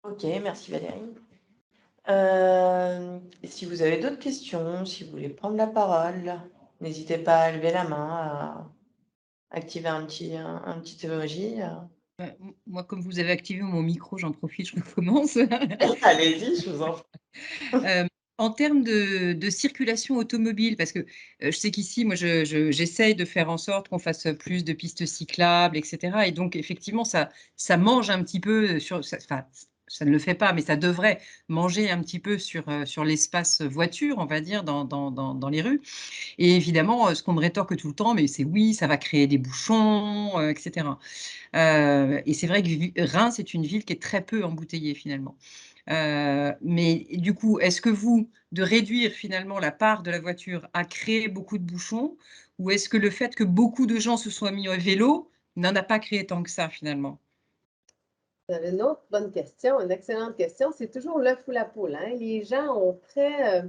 Speaker 4: Ok, merci Valérie. Si vous avez d'autres questions, si vous voulez prendre la parole, n'hésitez pas à lever la main, à activer un petit emoji.
Speaker 5: Moi, comme vous avez activé mon micro, j'en profite, je recommence.
Speaker 4: Allez-y, je vous en prie.
Speaker 5: En termes de circulation automobile, parce que je sais qu'ici, moi, j'essaye de faire en sorte qu'on fasse plus de pistes cyclables, etc. Et donc, effectivement, ça mange un petit peu enfin, ça ne le fait pas, mais ça devrait manger un petit peu sur l'espace voiture, on va dire, dans les rues. Et évidemment, ce qu'on me rétorque tout le temps, mais c'est oui, ça va créer des bouchons, etc. Et c'est vrai que Reims est une ville qui est très peu embouteillée finalement. Mais du coup, est-ce que de réduire finalement la part de la voiture a créé beaucoup de bouchons, ou est-ce que le fait que beaucoup de gens se soient mis au vélo n'en a pas créé tant que ça finalement?
Speaker 3: Vous avez une autre bonne question, une excellente question. C'est toujours l'œuf ou la poule. Hein? Les gens ont très.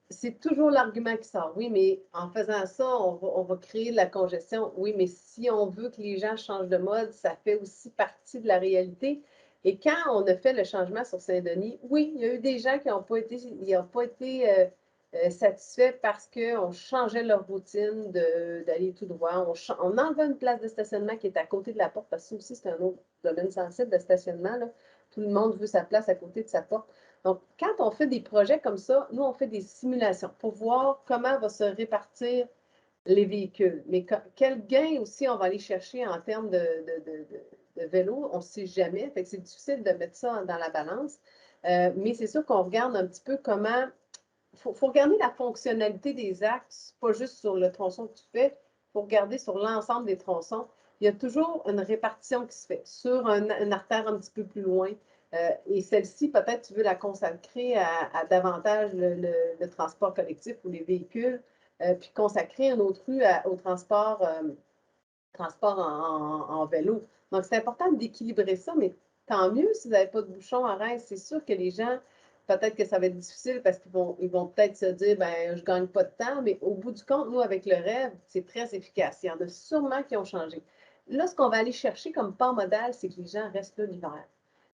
Speaker 3: C'est toujours l'argument qui sort. Oui, mais en faisant ça, on va créer de la congestion. Oui, mais si on veut que les gens changent de mode, ça fait aussi partie de la réalité. Et quand on a fait le changement sur Saint-Denis, oui, il y a eu des gens qui n'ont pas été satisfaits parce qu'on changeait leur routine d'aller tout droit. On enlevait une place de stationnement qui est à côté de la porte, parce que ça aussi, c'est un autre domaine sensible de stationnement, là. Tout le monde veut sa place à côté de sa porte. Donc, quand on fait des projets comme ça, nous, on fait des simulations pour voir comment va se répartir les véhicules. Mais quel gain aussi on va aller chercher en termes de vélo, on ne sait jamais. Fait que c'est difficile de mettre ça dans la balance. Mais c'est sûr qu'on regarde un petit peu comment. Il faut regarder la fonctionnalité des axes, pas juste sur le tronçon que tu fais. Il faut regarder sur l'ensemble des tronçons. Il y a toujours une répartition qui se fait sur une artère un petit peu plus loin. Et celle-ci, peut-être, tu veux la consacrer à davantage le transport collectif ou les véhicules, puis consacrer une autre rue au transport en vélo. Donc, c'est important d'équilibrer ça, mais tant mieux si vous n'avez pas de bouchon à Reims. C'est sûr que les gens, peut-être que ça va être difficile parce qu'ils vont peut-être se dire, ben, je ne gagne pas de temps, mais au bout du compte, nous, avec le rêve, c'est très efficace. Il y en a sûrement qui ont changé. Là, ce qu'on va aller chercher comme pas modal, c'est que les gens restent là l'hiver.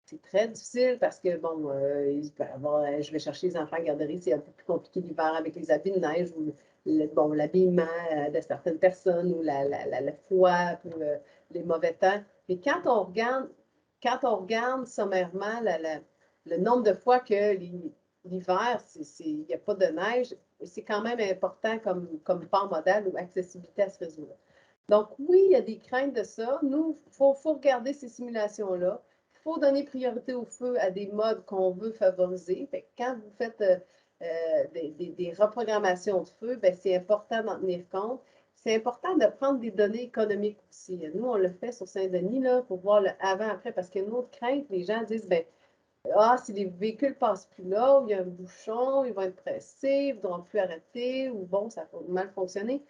Speaker 3: C'est très difficile parce que, bon, je vais chercher les enfants à la garderie, c'est un peu plus compliqué l'hiver avec les habits de neige ou l'habillement de certaines personnes ou le froid ou les mauvais temps. Mais quand on regarde sommairement le nombre de fois que l'hiver, il n'y a pas de neige, c'est quand même important comme port modal ou accessibilité à ce réseau-là. Donc, oui, il y a des craintes de ça. Nous, il faut regarder ces simulations-là. Il faut donner priorité au feu à des modes qu'on veut favoriser. Fait que quand vous faites des reprogrammations de feu, ben, c'est important d'en tenir compte. C'est important de prendre des données économiques aussi. Nous, on le fait sur Saint-Denis là, pour voir le avant-après, parce qu'il y a une autre crainte. Les gens disent, ben, si les véhicules ne passent plus là, ou il y a un bouchon, ils vont être pressés, ils ne voudront plus arrêter, ou bon, ça va mal fonctionner.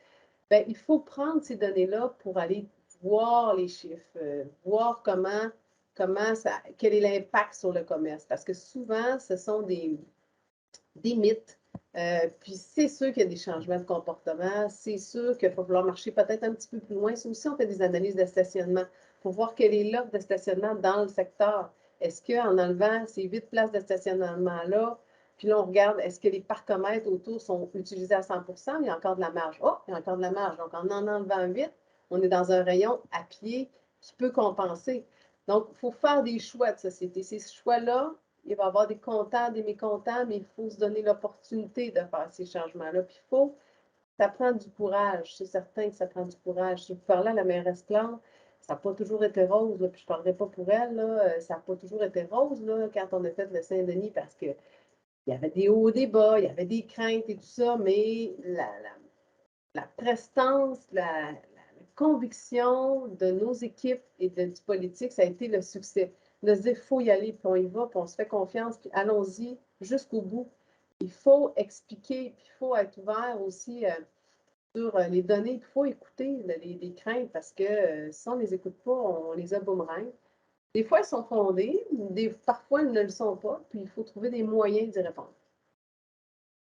Speaker 3: Bien, il faut prendre ces données-là pour aller voir les chiffres, voir quel est l'impact sur le commerce. Parce que souvent, ce sont des mythes. Puis c'est sûr qu'il y a des changements de comportement. C'est sûr qu'il va falloir marcher peut-être un petit peu plus loin. C'est aussi, on fait des analyses de stationnement pour voir quelle est l'offre de stationnement dans le secteur. Est-ce qu'en enlevant ces 8 places de stationnement-là, puis là, on regarde, est-ce que les parcomètres autour sont utilisés à 100 %? Il y a encore de la marge. Oh, il y a encore de la marge. Donc, en enlevant 8, on est dans un rayon à pied qui peut compenser. Donc, il faut faire des choix de société. Ces choix-là, il va y avoir des contents, des mécontents, mais il faut se donner l'opportunité de faire ces changements-là. Puis ça prend du courage. C'est certain que ça prend du courage. Si vous parlez à la mairesse Plante, ça n'a pas toujours été rose, là, puis je ne parlerai pas pour elle, là, ça n'a pas toujours été rose là, quand on a fait le Saint-Denis, parce qu'il y avait des hauts, des bas, il y avait des craintes et tout ça, mais la prestance, la conviction de nos équipes et du politique, ça a été le succès. De se dire, il faut y aller, puis on y va, puis on se fait confiance, puis allons-y jusqu'au bout. Il faut expliquer, puis il faut être ouvert aussi sur les données. Il faut écouter les craintes parce que si on ne les écoute pas, on les a boomerang. Des fois, elles sont fondées, parfois, elles ne le sont pas, puis il faut trouver des moyens d'y répondre.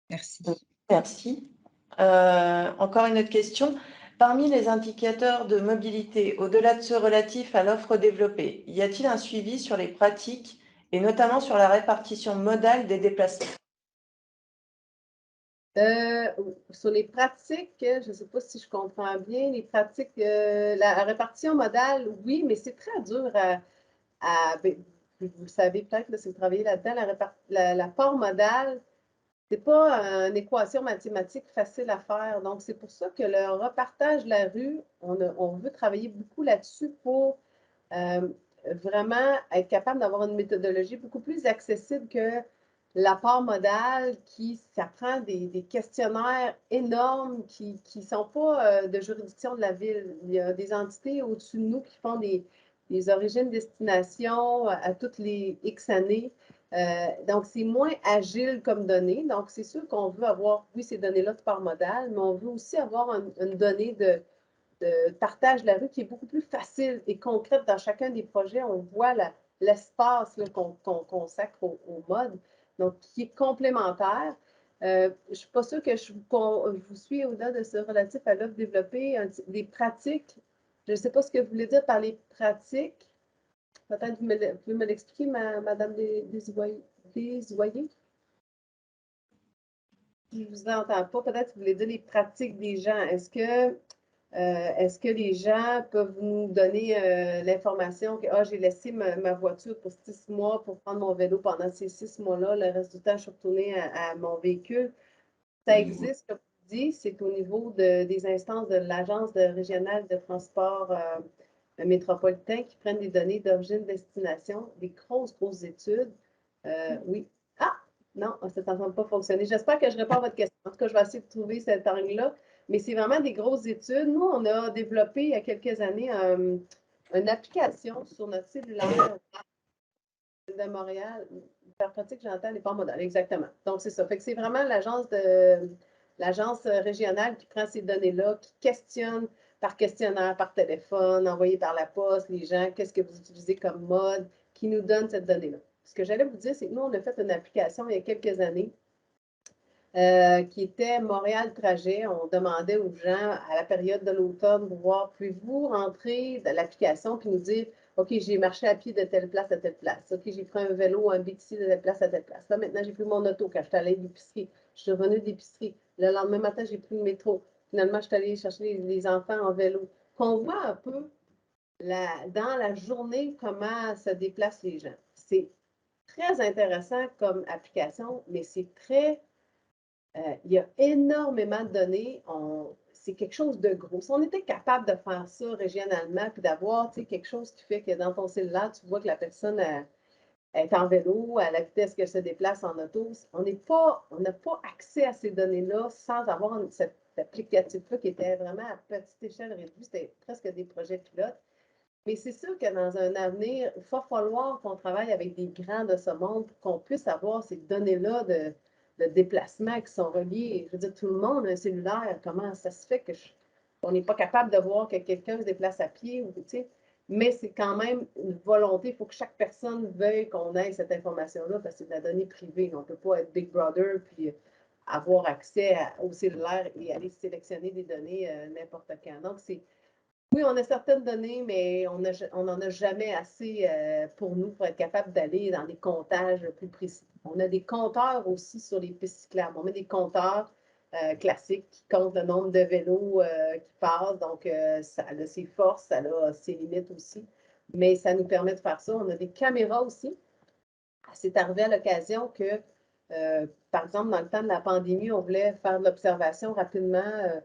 Speaker 5: Merci.
Speaker 4: Merci. Encore une autre question. Parmi les indicateurs de mobilité, au-delà de ceux relatifs à l'offre développée, y a-t-il un suivi sur les pratiques et notamment sur la répartition modale des déplacements?
Speaker 3: Sur les pratiques, je ne sais pas si je comprends bien, les pratiques, la répartition modale, oui, mais c'est très dur ben, vous le savez peut-être, si vous travaillez là-dedans, l'apport modal, c'est pas une équation mathématique facile à faire. Donc, c'est pour ça que le repartage de la rue, on veut travailler beaucoup là-dessus pour vraiment être capable d'avoir une méthodologie beaucoup plus accessible que l'apport modal ça prend des questionnaires énormes qui ne sont pas de juridiction de la ville. Il y a des entités au-dessus de nous qui font des origines-destinations à toutes les X années. Donc, c'est moins agile comme données. Donc, c'est sûr qu'on veut avoir, oui, ces données-là de part modale, mais on veut aussi avoir une donnée de partage de la rue qui est beaucoup plus facile et concrète dans chacun des projets. On voit l'espace qu'on consacre au mode, donc qui est complémentaire. Je ne suis pas sûre que je vous suis au-delà de ce relatif à l'offre développée, des pratiques. Je ne sais pas ce que vous voulez dire par les pratiques. Peut-être vous pouvez me l'expliquer, Madame Desoyer? Je ne vous entends pas. Peut-être que vous voulez dire les pratiques des gens. Est-ce que les gens peuvent nous donner l'information que j'ai laissé ma voiture pour 6 mois pour prendre mon vélo pendant ces 6 mois-là, le reste du temps, je suis retournée à mon véhicule. Ça existe, comme vous dites, c'est au niveau des instances de l'Agence régionale de transport métropolitain qui prennent des données d'origine-destination, des grosses études. Oui. Ah! Non, ça ne semble pas fonctionner. J'espère que je réponds à votre question. En tout cas, je vais essayer de trouver cet angle-là. Mais c'est vraiment des grosses études. Nous, on a développé il y a quelques années une application sur notre cellulaire de Montréal. Par pratique, j'entends les pas modales, exactement. Donc, c'est ça. Fait que c'est vraiment l'agence régionale qui prend ces données-là, qui questionne par questionnaire, par téléphone, envoyé par la poste, les gens, qu'est-ce que vous utilisez comme mode, qui nous donne cette donnée-là. Ce que j'allais vous dire, c'est que nous, on a fait une application il y a quelques années qui était Montréal Trajet. On demandait aux gens à la période de l'automne de voir, pouvez-vous rentrer dans l'application puis nous dire, OK, j'ai marché à pied de telle place à telle place. OK, j'ai pris un vélo, un BTC de telle place à telle place. Là, maintenant, j'ai pris mon auto quand je suis allée à l'épicerie. Je suis revenue d'épicerie. Le lendemain matin, j'ai pris le métro. Finalement, je suis allée chercher les enfants en vélo. Qu'on voit un peu dans la journée comment se déplacent les gens. C'est très intéressant comme application, mais c'est très il y a énormément de données. C'est quelque chose de gros. Si on était capable de faire ça régionalement, puis d'avoir quelque chose qui fait que dans ton cellulaire, tu vois que la personne est en vélo, à la vitesse qu'elle se déplace en auto, on n'a pas accès à ces données-là sans avoir cet applicatif-là qui était vraiment à petite échelle réduite. C'était presque des projets pilotes. Mais c'est sûr que dans un avenir, il va falloir qu'on travaille avec des grands de ce monde pour qu'on puisse avoir ces données-là de déplacement qui sont reliées. Je veux dire, tout le monde a un cellulaire. Comment ça se fait qu'on n'est pas capable de voir que quelqu'un se déplace à pied? Mais c'est quand même une volonté. Il faut que chaque personne veuille qu'on ait cette information-là parce que c'est de la donnée privée. On ne peut pas être Big Brother puis avoir accès au cellulaire et aller sélectionner des données n'importe quand. Donc, oui, on a certaines données, mais on n'en a jamais assez pour nous pour être capable d'aller dans des comptages plus précis. On a des compteurs aussi sur les pistes cyclables. On met des compteurs classique qui compte le nombre de vélos qui passent. Donc, ça a ses forces, ça a ses limites aussi. Mais ça nous permet de faire ça. On a des caméras aussi. C'est arrivé à l'occasion que, par exemple, dans le temps de la pandémie, on voulait faire de l'observation rapidement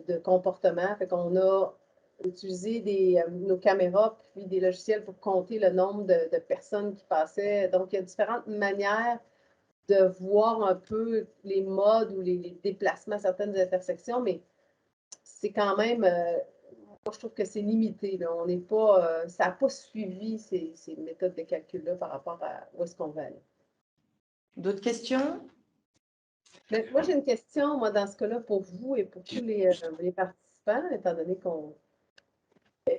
Speaker 3: de comportement. Fait qu'on a utilisé nos caméras puis des logiciels pour compter le nombre de personnes qui passaient. Donc, il y a différentes manières de voir un peu les modes ou les déplacements à certaines intersections, mais c'est quand même, moi, je trouve que c'est limité. Là. On n'est pas, ça n'a pas suivi ces méthodes de calcul-là par rapport à où est-ce qu'on va aller.
Speaker 4: D'autres questions?
Speaker 3: Mais moi, j'ai une question, moi, dans ce cas-là, pour vous et pour tous les participants, étant donné qu'on...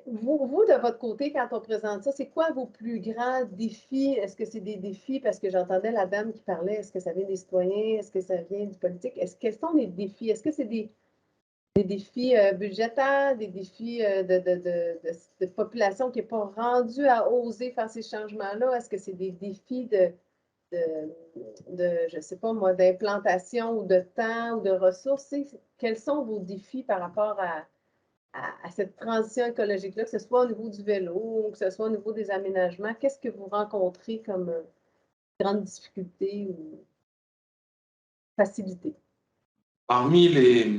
Speaker 3: Vous, de votre côté, quand on présente ça, c'est quoi vos plus grands défis? Est-ce que c'est des défis, parce que j'entendais la dame qui parlait, est-ce que ça vient des citoyens? Est-ce que ça vient du politique? Quels sont les défis? Est-ce que c'est des défis budgétaires, des défis de population qui n'est pas rendue à oser faire ces changements-là? Est-ce que c'est des défis je ne sais pas moi, d'implantation ou de temps ou de ressources? Quels sont vos défis par rapport à cette transition écologique-là, que ce soit au niveau du vélo ou que ce soit au niveau des aménagements? Qu'est-ce que vous rencontrez comme grande difficulté ou facilité?
Speaker 2: Parmi les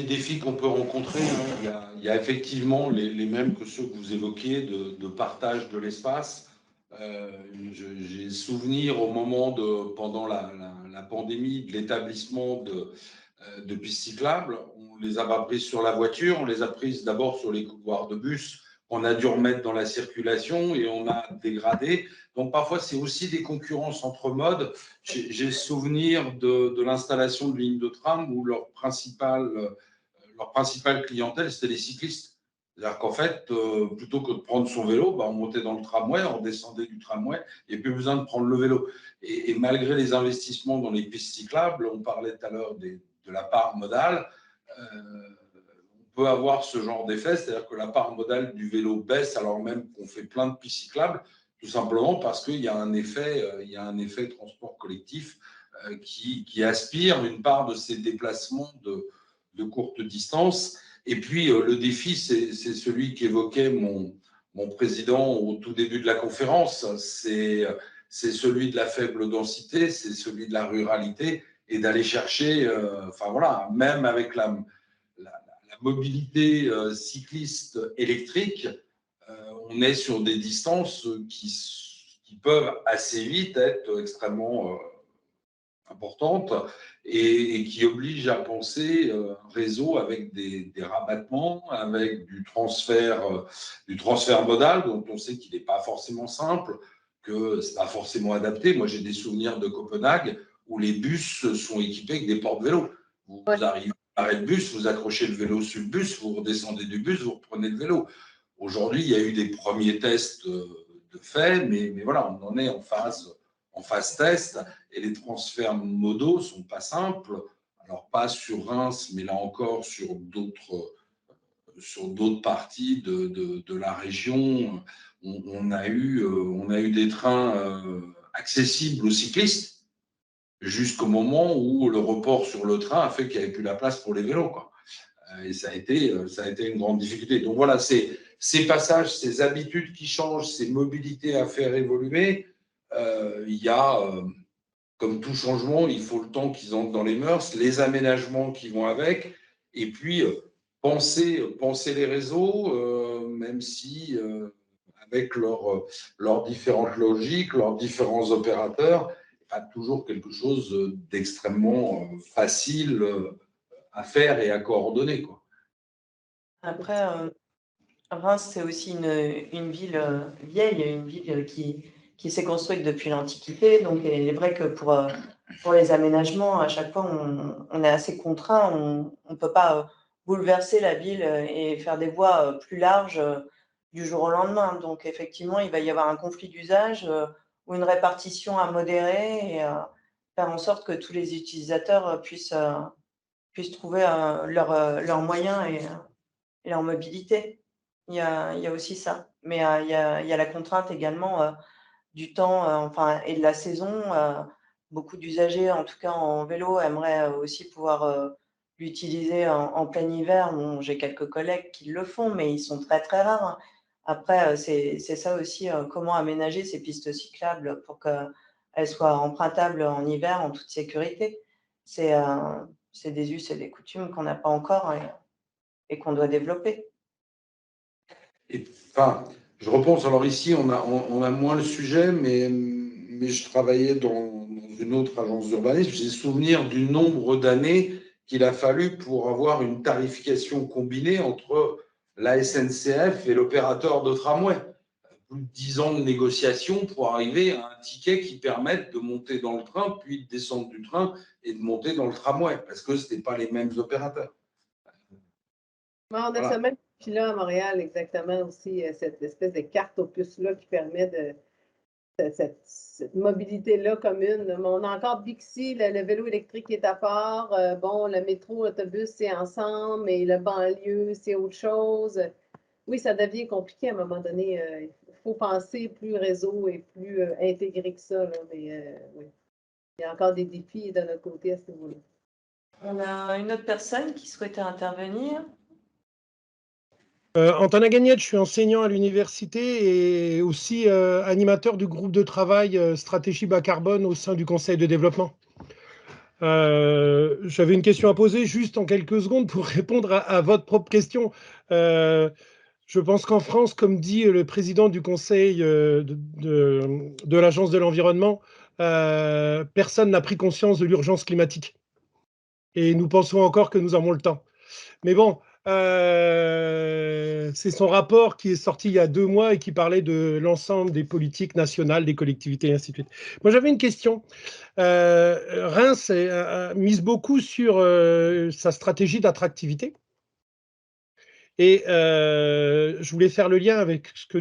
Speaker 2: défis qu'on peut rencontrer, hein, il y a effectivement les mêmes que ceux que vous évoquiez de partage de l'espace. J'ai souvenir au moment pendant la pandémie, de l'établissement de pistes cyclables. On les a pas prises sur la voiture, on les a prises d'abord sur les couloirs de bus. On a dû remettre dans la circulation et on a dégradé. Donc parfois, c'est aussi des concurrences entre modes. J'ai souvenir de l'installation de lignes de tram où leur principale clientèle, c'était les cyclistes. C'est-à-dire qu'en fait, plutôt que de prendre son vélo, on montait dans le tramway, on descendait du tramway, il n'y a plus besoin de prendre le vélo. Et malgré les investissements dans les pistes cyclables, on parlait tout à l'heure de la part modale, on peut avoir ce genre d'effet, c'est-à-dire que la part modale du vélo baisse alors même qu'on fait plein de pistes cyclables, tout simplement parce qu'il y a un effet transport collectif qui aspire une part de ces déplacements de courte distance. Et puis, le défi, c'est celui qu'évoquait mon président au tout début de la conférence, c'est celui de la faible densité, c'est celui de la ruralité, et d'aller chercher, même avec la mobilité cycliste électrique, on est sur des distances qui peuvent assez vite être extrêmement importantes et qui obligent à penser un réseau avec des rabattements, avec du transfert modal, dont on sait qu'il n'est pas forcément simple, que ce n'est pas forcément adapté. Moi, j'ai des souvenirs de Copenhague où les bus sont équipés avec des porte-vélos. Vous arrivez à l'arrêt de bus, vous accrochez le vélo sur le bus, vous redescendez du bus, vous reprenez le vélo. Aujourd'hui, il y a eu des premiers tests de fait, mais voilà, on en est en phase test, et les transferts modaux ne sont pas simples. Alors, pas sur Reims, mais là encore sur d'autres parties de la région. On a eu des trains accessibles aux cyclistes jusqu'au moment où le report sur le train a fait qu'il n'y avait plus la place pour les vélos, quoi. Et ça a été une grande difficulté. Donc voilà, ces passages, ces habitudes qui changent, ces mobilités à faire évoluer, il y a, comme tout changement, il faut le temps qu'ils entrent dans les mœurs, les aménagements qui vont avec, et puis penser les réseaux, même si avec leurs différentes logiques, leurs différents opérateurs, pas toujours quelque chose d'extrêmement facile à faire et à coordonner, quoi.
Speaker 4: Après, Reims, c'est aussi une ville vieille, une ville qui s'est construite depuis l'Antiquité. Donc, il est vrai que pour les aménagements, à chaque fois, on est assez contraint. On ne peut pas bouleverser la ville et faire des voies plus larges du jour au lendemain. Donc, effectivement, il va y avoir un conflit d'usage ou une répartition à modérer et faire en sorte que tous les utilisateurs puissent trouver leurs moyens et leur mobilité. Il y a aussi ça. Mais il y a la contrainte également du temps et de la saison. beaucoup d'usagers, en tout cas en vélo, aimeraient aussi pouvoir l'utiliser en plein hiver. Bon, j'ai quelques collègues qui le font, mais ils sont très, très rares, hein. Après, c'est ça aussi, comment aménager ces pistes cyclables pour qu'elles soient empruntables en hiver en toute sécurité. C'est des us et des coutumes qu'on n'a pas encore et qu'on doit développer.
Speaker 2: Et, enfin, je repense, alors ici, on a moins le sujet, mais je travaillais dans une autre agence d'urbanisme. J'ai souvenir du nombre d'années qu'il a fallu pour avoir une tarification combinée entre la SNCF et l'opérateur de tramway. Plus de 10 ans de négociations pour arriver à un ticket qui permette de monter dans le train, puis de descendre du train et de monter dans le tramway, parce que ce n'étaient pas les mêmes opérateurs.
Speaker 3: Ouais, on a
Speaker 2: Voilà.
Speaker 3: ce même là à Montréal, exactement aussi, cette espèce de carte aux puces-là qui permet de cette mobilité-là commune. Mais on a encore Bixi, le vélo électrique est à part. Bon, le métro, l'autobus, c'est ensemble, mais le banlieue, c'est autre chose. Oui, ça devient compliqué à un moment donné. Il faut penser plus réseau et plus intégré que ça, là, mais oui. Il y a encore des défis de notre côté à ce niveau-là.
Speaker 4: On a une autre personne qui souhaitait intervenir.
Speaker 6: Antonin Gagnette, je suis enseignant à l'université et aussi animateur du groupe de travail stratégie bas carbone au sein du Conseil de développement. J'avais une question à poser juste en quelques secondes pour répondre à votre propre question. Je pense qu'en France, comme dit le président du Conseil de l'Agence de l'environnement, personne n'a pris conscience de l'urgence climatique. Et nous pensons encore que nous avons le temps. Mais bon, c'est son rapport qui est sorti il y a 2 mois et qui parlait de l'ensemble des politiques nationales, des collectivités, et ainsi de suite. Moi, j'avais une question. Reims mise beaucoup sur sa stratégie d'attractivité. Et je voulais faire le lien avec ce que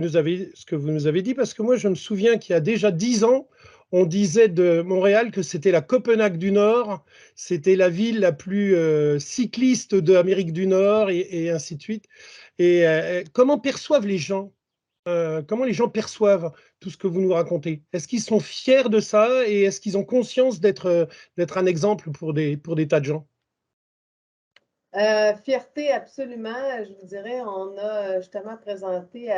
Speaker 6: vous nous avez dit, parce que moi, je me souviens qu'il y a déjà 10 ans, on disait de Montréal que c'était la Copenhague du Nord, c'était la ville la plus cycliste d'Amérique du Nord, et ainsi de suite. Et comment perçoivent les gens comment les gens perçoivent tout ce que vous nous racontez? Est-ce qu'ils sont fiers de ça et est-ce qu'ils ont conscience d'être un exemple pour des tas de gens?
Speaker 3: Fierté, absolument. Je vous dirais, on a justement présenté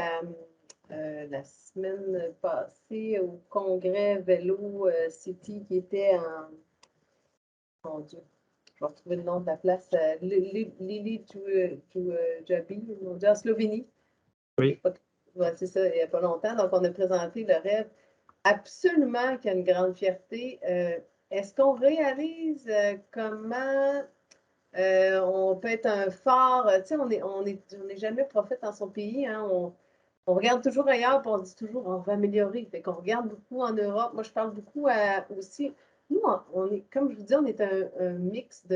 Speaker 3: la semaine passée au congrès Vélo City qui était en, mon Dieu, je vais retrouver le nom de la place, Lili Jabi, en Slovénie.
Speaker 6: Oui.
Speaker 3: Ouais, c'est ça, il n'y a pas longtemps. Donc, on a présenté le rêve. Absolument qu'il y a une grande fierté. Est-ce qu'on réalise comment on peut être un phare? Tu sais, on n'est jamais prophète dans son pays. Hein, on regarde toujours ailleurs, puis on dit toujours on va améliorer. Fait qu'on regarde beaucoup en Europe. Moi, je parle beaucoup aussi. Nous, on est, comme je vous dis, on est un mix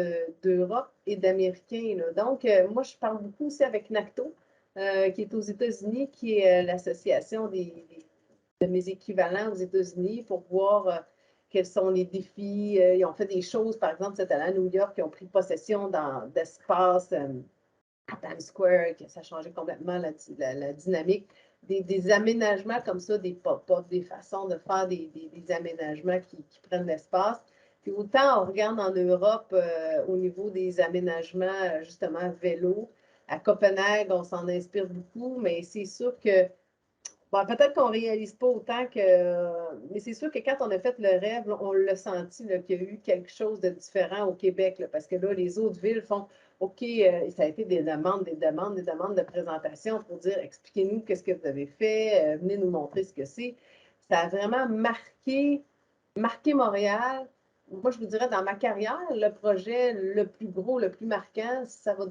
Speaker 3: d'Europe et d'Américains. Donc, moi, je parle beaucoup aussi avec NACTO, qui est aux États-Unis, qui est l'association de mes équivalents aux États-Unis pour voir quels sont les défis. Ils ont fait des choses, par exemple, cette année à New York, qui ont pris possession d'espace à Times Square, que ça a changé complètement la dynamique. Des aménagements comme ça, des pop-up, des façons de faire des aménagements qui prennent l'espace. Puis autant on regarde en Europe au niveau des aménagements, justement, vélo. À Copenhague, on s'en inspire beaucoup, mais c'est sûr que bon, peut-être qu'on ne réalise pas autant que. Mais c'est sûr que quand on a fait le rêve, là, on l'a senti qu'il y a eu quelque chose de différent au Québec, là, parce que là, les autres villes font OK, ça a été des demandes de présentation pour dire expliquez-nous qu'est-ce que vous avez fait, venez nous montrer ce que c'est. Ça a vraiment marqué Montréal. Moi, je vous dirais, dans ma carrière, le projet le plus gros, le plus marquant, ça va.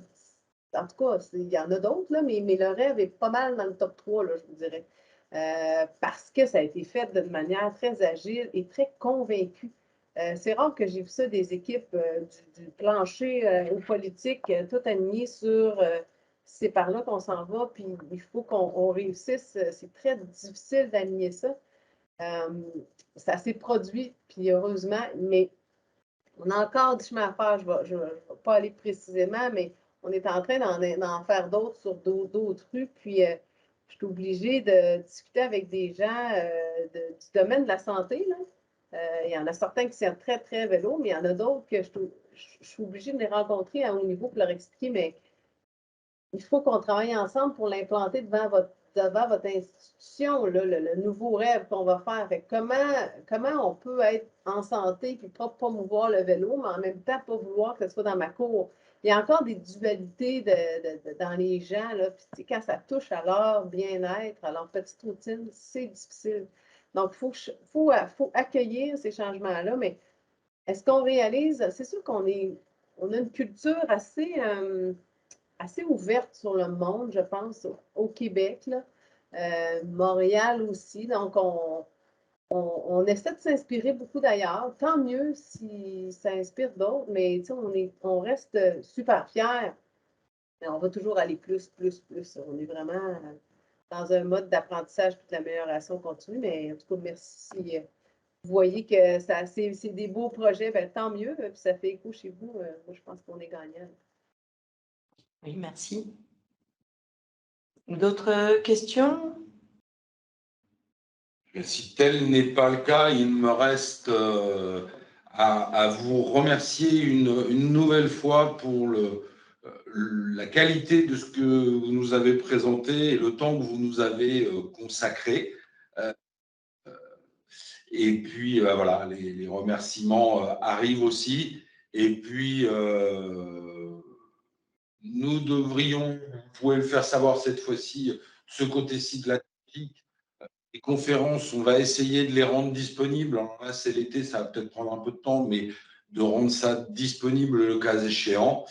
Speaker 3: En tout cas, il y en a d'autres, là, mais le rêve est pas mal dans le top 3, là, je vous dirais. Parce que ça a été fait d'une manière très agile et très convaincue. C'est rare que j'ai vu ça des équipes du plancher aux politiques, tout alignées sur c'est par là qu'on s'en va, puis il faut qu'on réussisse. C'est très difficile d'aligner ça. Ça s'est produit, puis heureusement, mais on a encore du chemin à faire. Je ne vais pas aller précisément, mais on est en train d'en faire d'autres sur d'autres rues. Puis, je suis obligée de discuter avec des gens du domaine de la santé, là, Il y en a certains qui sont très, très vélo, mais il y en a d'autres que je suis obligée de les rencontrer à haut niveau pour leur expliquer, mais il faut qu'on travaille ensemble pour l'implanter devant votre institution, là, le nouveau rêve qu'on va faire. Fait comment on peut être en santé et pas promouvoir le vélo, mais en même temps pas vouloir que ce soit dans ma cour. Il y a encore des dualités dans les gens, là, puis quand ça touche à leur bien-être, à leur petite routine, c'est difficile. Donc, il faut accueillir ces changements-là, mais est-ce qu'on réalise? C'est sûr qu'on a une culture assez ouverte sur le monde, je pense, au Québec, là. Montréal aussi. Donc, on essaie de s'inspirer beaucoup d'ailleurs. Tant mieux si ça inspire d'autres, mais on reste super fiers. Mais on va toujours aller plus, plus, plus. On est vraiment dans un mode d'apprentissage et d'amélioration continue. Mais en tout cas, merci. Si vous voyez que c'est des beaux projets, ben, tant mieux. Puis ça fait écho chez vous. Moi, je pense qu'on est gagnant.
Speaker 4: Oui, merci. D'autres questions?
Speaker 2: Si tel n'est pas le cas, il me reste à vous remercier une nouvelle fois pour la qualité de ce que vous nous avez présenté et le temps que vous nous avez consacré. Et puis, voilà, les remerciements arrivent aussi. Et puis, nous devrions, vous pouvez le faire savoir cette fois-ci, de ce côté-ci de l'Atlantique, les conférences, on va essayer de les rendre disponibles. Alors là, c'est l'été, ça va peut-être prendre un peu de temps, mais de rendre ça disponible le cas échéant,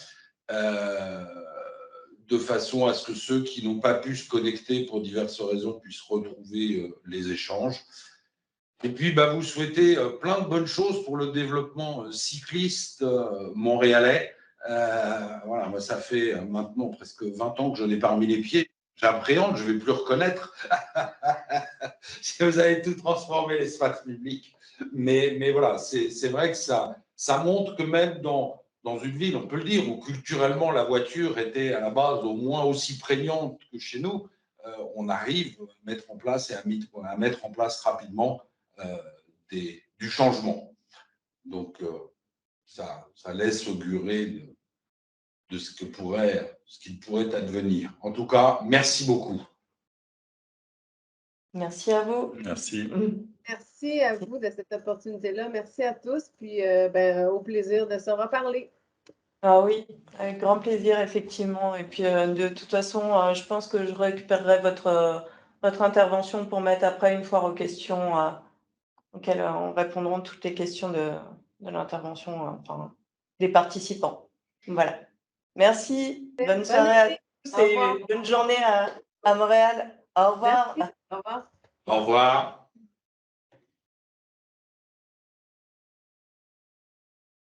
Speaker 2: de façon à ce que ceux qui n'ont pas pu se connecter pour diverses raisons puissent retrouver les échanges. Et puis, vous souhaitez plein de bonnes choses pour le développement cycliste montréalais. Voilà, moi, ça fait maintenant presque 20 ans que je n'ai pas remis les pieds. J'appréhende, je ne vais plus reconnaître. Vous avez tout transformé, l'espace public. Mais voilà, c'est vrai que ça montre que même dans une ville, on peut le dire, où culturellement la voiture était à la base au moins aussi prégnante que chez nous, on arrive à mettre en place et à mettre en place rapidement du changement. Donc, ça laisse augurer de ce qu'il pourrait advenir. En tout cas, merci beaucoup.
Speaker 4: Merci à vous.
Speaker 1: Merci.
Speaker 3: Merci à vous de cette opportunité-là. Merci à tous. Puis, au plaisir de se reparler.
Speaker 4: Ah oui, avec grand plaisir, effectivement. Et puis, de toute façon, je pense que je récupérerai votre intervention pour mettre après une fois aux questions auxquelles on répondra toutes les questions de l'intervention des participants. Voilà. Merci. Bonne soirée à tous et bonne journée à Montréal. Au revoir.
Speaker 3: Merci. Au revoir.
Speaker 2: Au revoir.